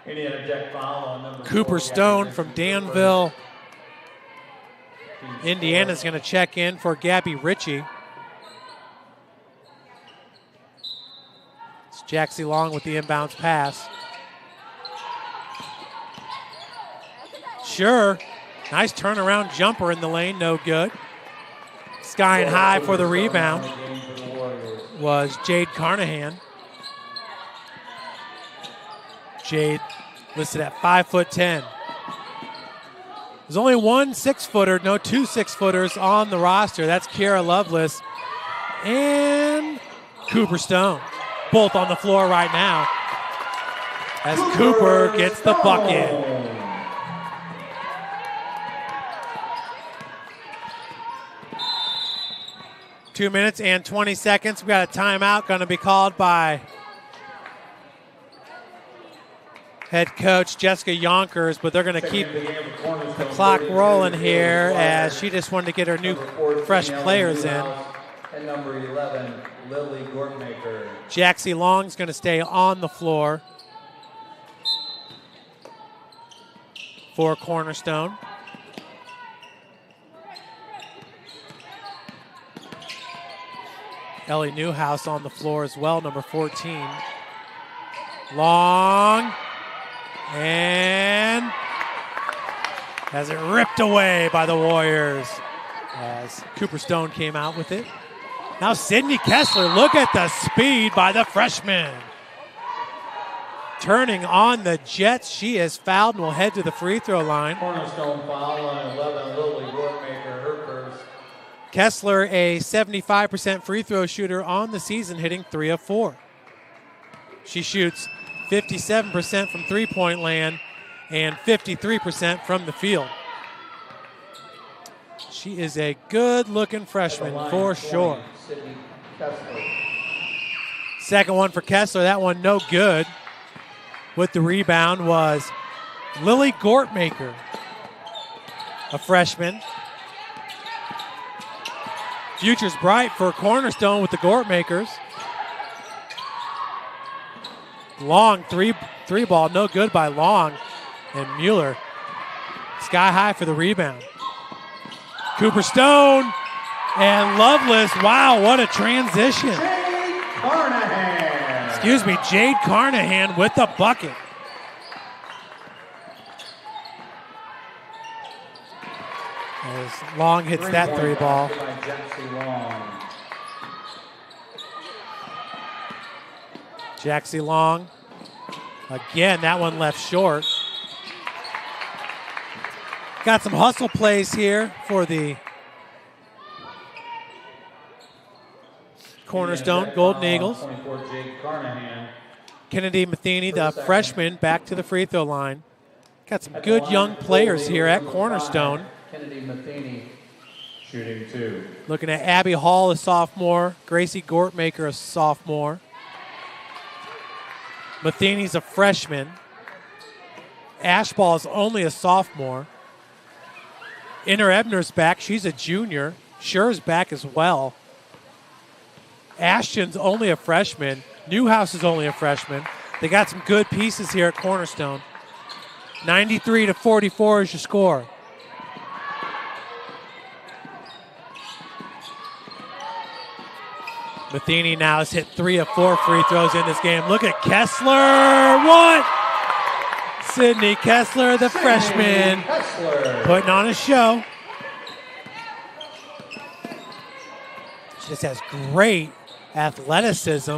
Indiana Tech foul on number Cooper 4, Stone from Danville, Indiana's going to check in for Gabby Ritchie. It's Jaxie Long with the inbounds pass. Sure. Nice turnaround jumper in the lane, no good. Sky and high for the rebound was Jade Carnahan. Jade listed at 5'10". There's only one 6-footer, no 2 6-footers on the roster. That's Kiera Lovelace and Cooper Stone. Both on the floor right now as Cooper gets the bucket. 2 minutes and 20 seconds. We got a timeout going to be called by head coach Jessica Yonkers, but they're going to keep the clock rolling here as she just wanted to get her new fresh players in. And number 11, Lily Gortmaker. Jaxie Long's going to stay on the floor for Cornerstone. Ellie Newhouse on the floor as well, number 14. Long. And has it ripped away by the Warriors as Cooper Stone came out with it. Now Sydney Kessler, look at the speed by the freshman. Turning on the Jets, she is fouled and will head to the free throw line. Cornerstone foul on 11, Lily Gortmaker, her first. Kessler, a 75% free throw shooter on the season, hitting 3 of 4. She shoots 57% from three-point land and 53% from the field. She is a good-looking freshman for sure. Second one for Kessler. That one no good. With the rebound was Lily Gortmaker, a freshman. Future's bright for Cornerstone with the Gortmakers. Long three ball, no good by Long. And Mueller, sky high for the rebound. Cooper Stone and Lovelace. Wow, what a transition. Jade Carnahan. Excuse me, Jade Carnahan with the bucket. As Long hits that three ball. Jaxie Long. Again, that one left short. Got some hustle plays here for the Cornerstone Golden Eagles. Kennedy Matheny, the freshman, back to the free throw line. Got some good young players here at Cornerstone. Kennedy Matheny shooting 2. Looking at Abby Hall, a sophomore. Gracie Gortmaker, a sophomore. Matheny's a freshman. Ashball is only a sophomore. Inner Ebner's back. She's a junior. Scher's back as well. Ashton's only a freshman. Newhouse is only a freshman. They got some good pieces here at Cornerstone. 93-44 is your score. Matheny now has hit 3 of 4 free throws in this game. Look at Kessler. What? Sydney Kessler, the freshman, putting on a show. She just has great athleticism.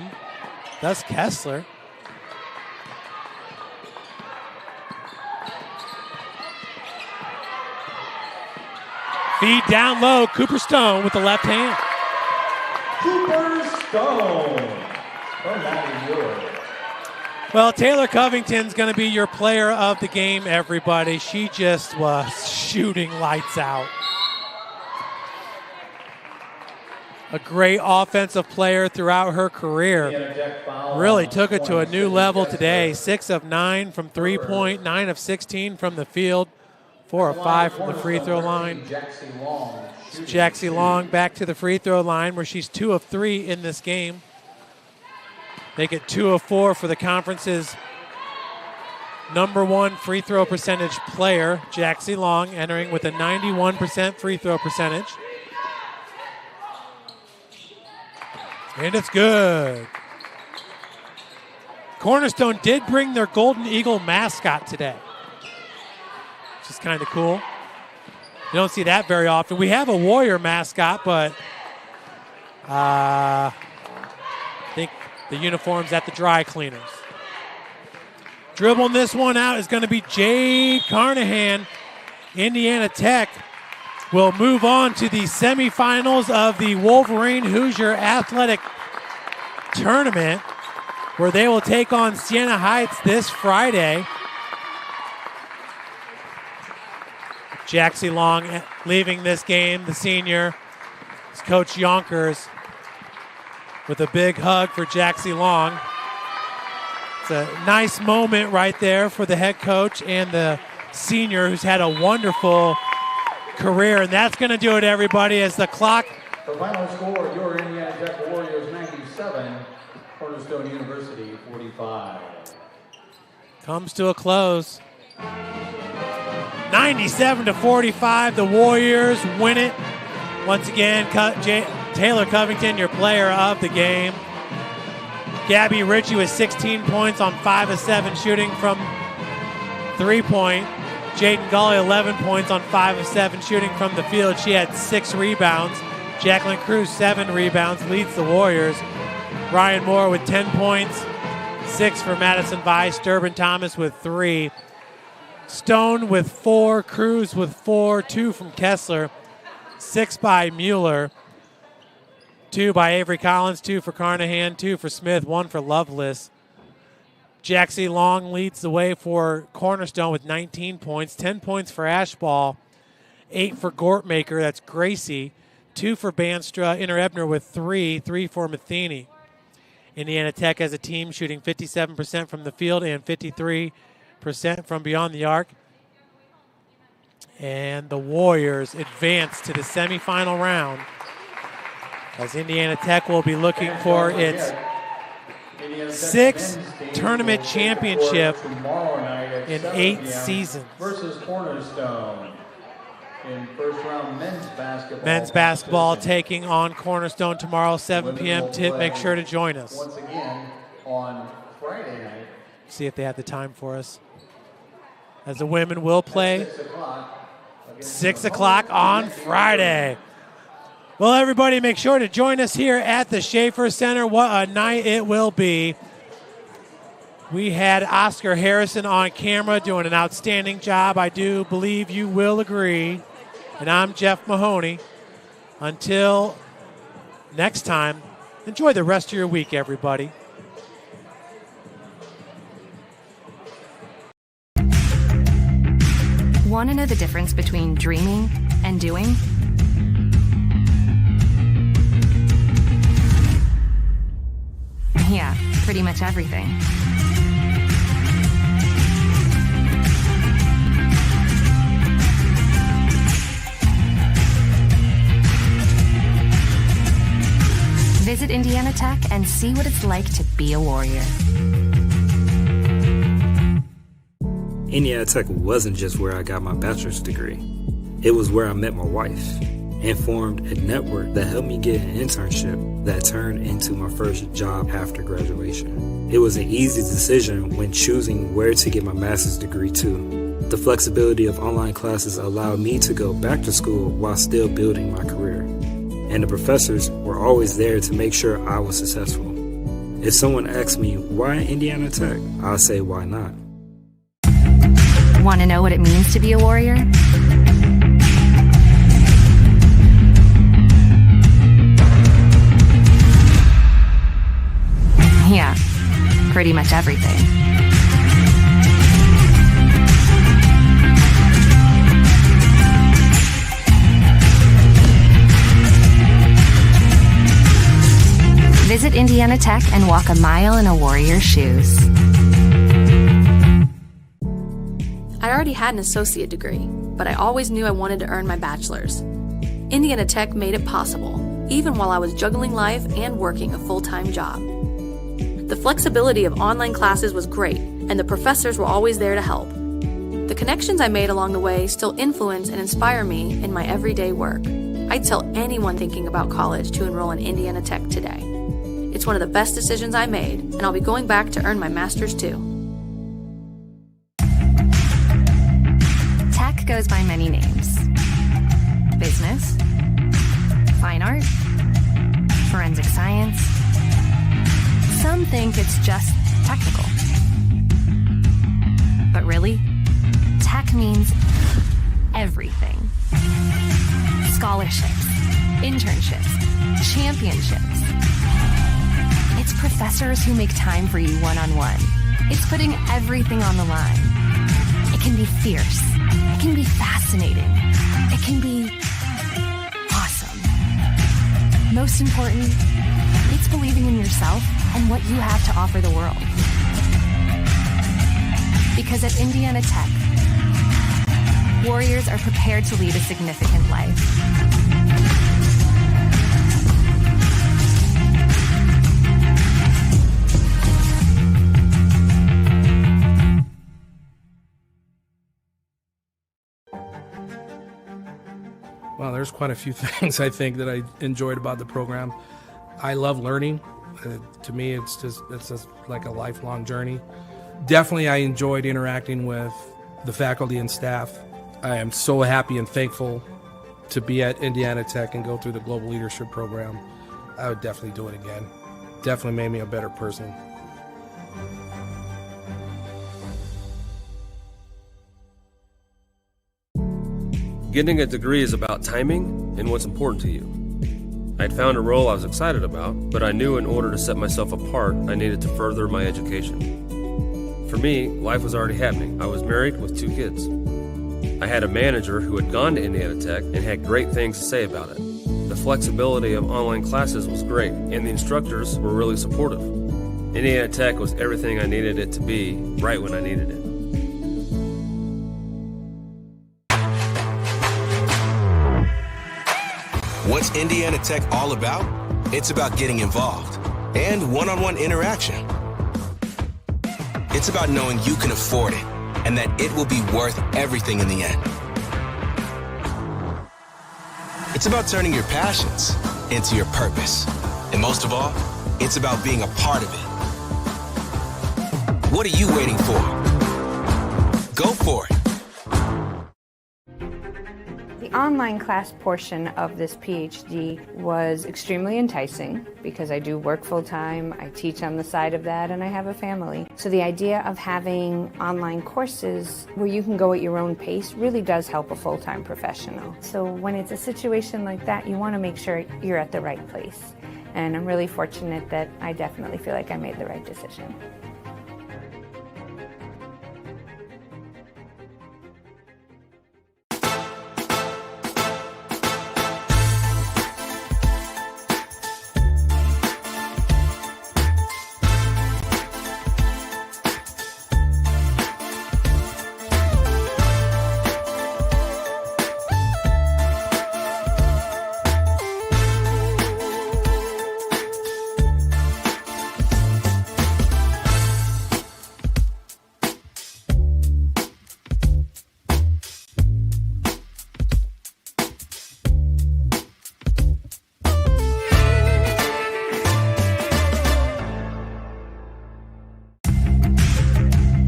Does Kessler. Feed down low. Cooper Stone with the left hand. Cooper Stone from Maddie Mueller. Well, Taylor Covington's going to be your player of the game, everybody. She just was shooting lights out. A great offensive player throughout her career. Really took it to a new level today. 6 of 9 from three-point, 9 of 16 from the field, 4 of 5 from the free throw line. Jaxie Long back to the free throw line where she's 2 of 3 in this game. They get 2 of 4 for the conference's #1 free throw percentage player, Jaxie Long, entering with a 91% free throw percentage. And it's good. Cornerstone did bring their Golden Eagle mascot today, which is kind of cool. You don't see that very often. We have a Warrior mascot, but I think the uniform's at the dry cleaners. Dribbling this one out is going to be Jade Carnahan. Indiana Tech will move on to the semifinals of the Wolverine Hoosier Athletic Tournament, where they will take on Siena Heights this Friday. Jaxie Long leaving this game, the senior, It's Coach Yonkers with a big hug for Jaxie Long. It's a nice moment right there for the head coach and the senior who's had a wonderful career. And that's going to do it, everybody, as the clock. The final score, your Indiana Tech Warriors 97, Cornerstone University 45. Comes to a close. 97-45, the Warriors win it. Once again, Taylor Covington, your player of the game. Gabby Ritchie with 16 points on 5 of 7 shooting from 3-point. Jaden Gully, 11 points on 5 of 7 shooting from the field. She had 6 rebounds. Jacqueline Cruz, 7 rebounds, leads the Warriors. Ryan Moore with 10 points, 6 for Madison Weiss. Durbin Thomas with 3. Stone with 4. Cruz with 4. 2 from Kessler. 6 by Mueller. 2 by Avery Collins. 2 for Carnahan. 2 for Smith. 1 for Lovelace. Jaxie Long leads the way for Cornerstone with 19 points. 10 points for Ashball. 8 for Gortmaker. That's Gracie. 2 for Banstra. Inter-Ebner with 3. 3 for Matheny. Indiana Tech as a team shooting 57% from the field and 53% from beyond the arc. And the Warriors advance to the semifinal round as Indiana Tech will be looking for its 6th tournament championship in 8 seasons. Versus Cornerstone in first round Men's basketball taking on Cornerstone tomorrow, 7 p.m. Tip, make sure to join us. Once again on Friday night. See if they have the time for us. As the women will play 6 o'clock on Friday. Well, everybody, make sure to join us here at the Schaefer Center. What a night it will be. We had Oscar Harrison on camera doing an outstanding job. I do believe you will agree. And I'm Jeff Mahoney. Until next time, enjoy the rest of your week, everybody. Want to know the difference between dreaming and doing? Yeah, pretty much everything. Visit Indiana Tech and see what it's like to be a Warrior. Indiana Tech wasn't just where I got my bachelor's degree. It was where I met my wife and formed a network that helped me get an internship that turned into my first job after graduation. It was an easy decision when choosing where to get my master's degree too. The flexibility of online classes allowed me to go back to school while still building my career. And the professors were always there to make sure I was successful. If someone asks me, why Indiana Tech? I'll say, why not? Want to know what it means to be a Warrior? Yeah, pretty much everything. Visit Indiana Tech and walk a mile in a Warrior's shoes. I already had an associate degree, but I always knew I wanted to earn my bachelor's. Indiana Tech made it possible, even while I was juggling life and working a full-time job. The flexibility of online classes was great, and the professors were always there to help. The connections I made along the way still influence and inspire me in my everyday work. I'd tell anyone thinking about college to enroll in Indiana Tech today. It's one of the best decisions I made, and I'll be going back to earn my master's too. Tech goes by many names. Business, fine art, forensic science. Some think it's just technical. But really, tech means everything. Scholarships, internships, championships. It's professors who make time for you one-on-one. It's putting everything on the line. It can be fierce. It can be fascinating. It can be awesome. Most important, it's believing in yourself and what you have to offer the world. Because at Indiana Tech, Warriors are prepared to lead a significant life. Well, there's quite a few things I think that I enjoyed about the program. I love learning. To me, it's just like a lifelong journey. Definitely, I enjoyed interacting with the faculty and staff. I am so happy and thankful to be at Indiana Tech and go through the Global Leadership Program. I would definitely do it again. Definitely made me a better person. Getting a degree is about timing and what's important to you. I'd found a role I was excited about, but I knew in order to set myself apart, I needed to further my education. For me, life was already happening. I was married with 2 kids. I had a manager who had gone to Indiana Tech and had great things to say about it. The flexibility of online classes was great, and the instructors were really supportive. Indiana Tech was everything I needed it to be, right when I needed it. What's Indiana Tech all about? It's about getting involved and one-on-one interaction. It's about knowing you can afford it and that it will be worth everything in the end. It's about turning your passions into your purpose. And most of all, it's about being a part of it. What are you waiting for? Go for it. The online class portion of this PhD was extremely enticing because I do work full-time, I teach on the side of that, and I have a family. So the idea of having online courses where you can go at your own pace really does help a full-time professional. So when it's a situation like that, you want to make sure you're at the right place. And I'm really fortunate that I definitely feel like I made the right decision.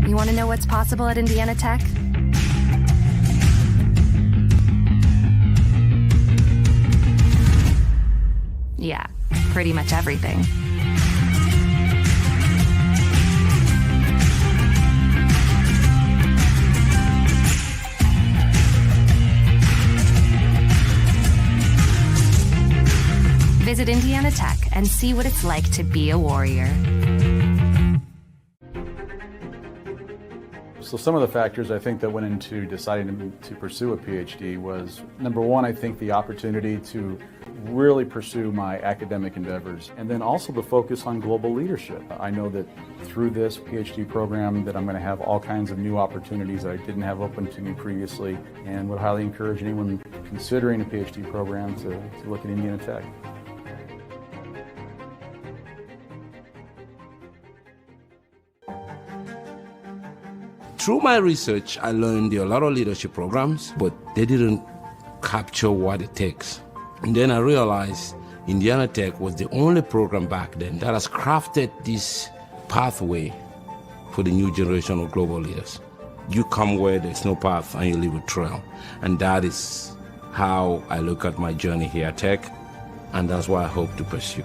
You want to know what's possible at Indiana Tech? Yeah, pretty much everything. Visit Indiana Tech and see what it's like to be a warrior. So some of the factors I think that went into deciding to pursue a PhD was, number one, I think the opportunity to really pursue my academic endeavors, and then also the focus on global leadership. I know that through this PhD program that I'm going to have all kinds of new opportunities that I didn't have open to me previously, and would highly encourage anyone considering a PhD program to look at Indiana Tech. Through my research, I learned there are a lot of leadership programs, but they didn't capture what it takes. And then I realized Indiana Tech was the only program back then that has crafted this pathway for the new generation of global leaders. You come where there's no path and you leave a trail. And that is how I look at my journey here at Tech, and that's what I hope to pursue.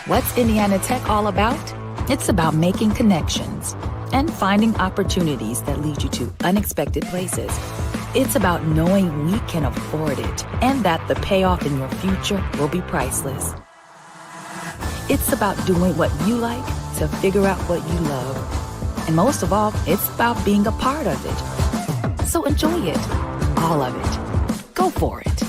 What's Indiana Tech all about? It's about making connections and finding opportunities that lead you to unexpected places. It's about knowing we can afford it and that the payoff in your future will be priceless. It's about doing what you like to figure out what you love. And most of all, it's about being a part of it. So enjoy it. All of it. Go for it.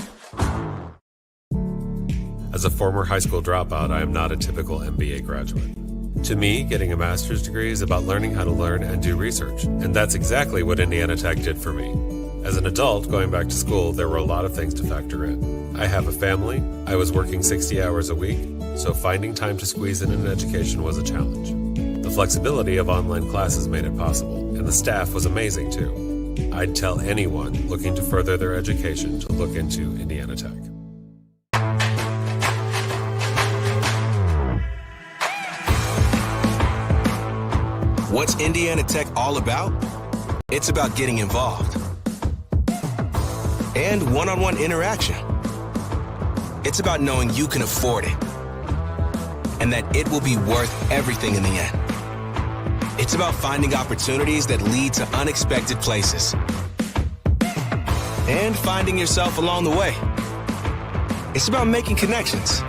As a former high school dropout, I am not a typical MBA graduate. To me, getting a master's degree is about learning how to learn and do research, and that's exactly what Indiana Tech did for me. As an adult, going back to school, there were a lot of things to factor in. I have a family, I was working 60 hours a week, so finding time to squeeze in an education was a challenge. The flexibility of online classes made it possible, and the staff was amazing too. I'd tell anyone looking to further their education to look into Indiana Tech. What's Indiana Tech all about? It's about getting involved and one-on-one interaction. It's about knowing you can afford it and that it will be worth everything in the end. It's about finding opportunities that lead to unexpected places and finding yourself along the way. It's about making connections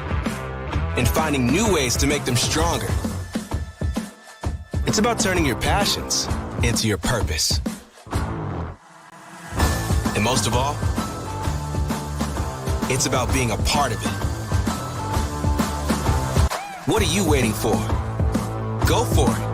and finding new ways to make them stronger. It's about turning your passions into your purpose. And most of all, it's about being a part of it. What are you waiting for? Go for it.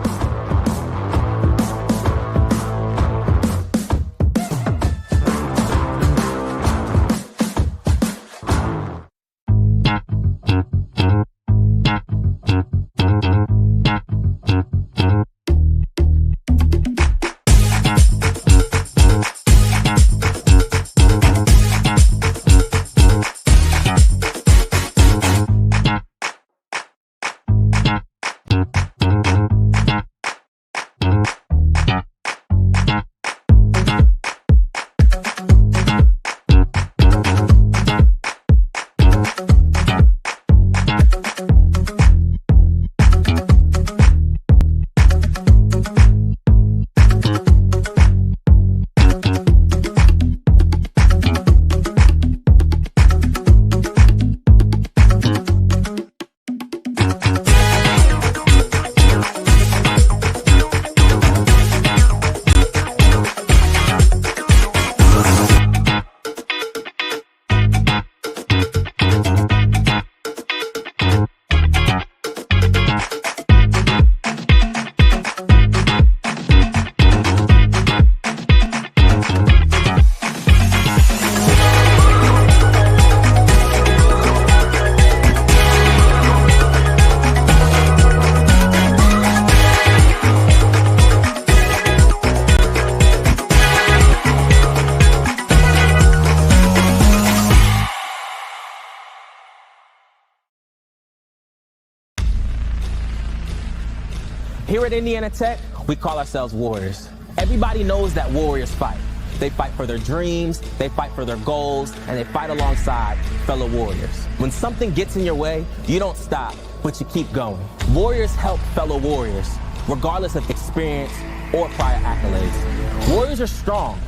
Here at Indiana Tech, we call ourselves warriors. Everybody knows that warriors fight. They fight for their dreams, they fight for their goals, and they fight alongside fellow warriors. When something gets in your way, you don't stop, but you keep going. Warriors help fellow warriors, regardless of experience or prior accolades. Warriors are strong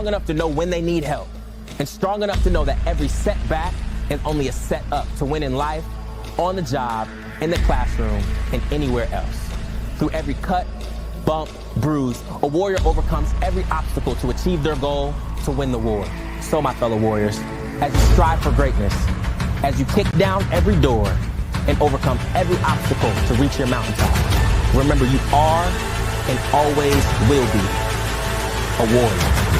enough to know when they need help, and strong enough to know that every setback is only a setup to win in life, on the job, in the classroom, and anywhere else. Through every cut, bump, bruise, a warrior overcomes every obstacle to achieve their goal, to win the war. So, my fellow warriors, as you strive for greatness, as you kick down every door and overcome every obstacle to reach your mountaintop, remember you are and always will be a warrior.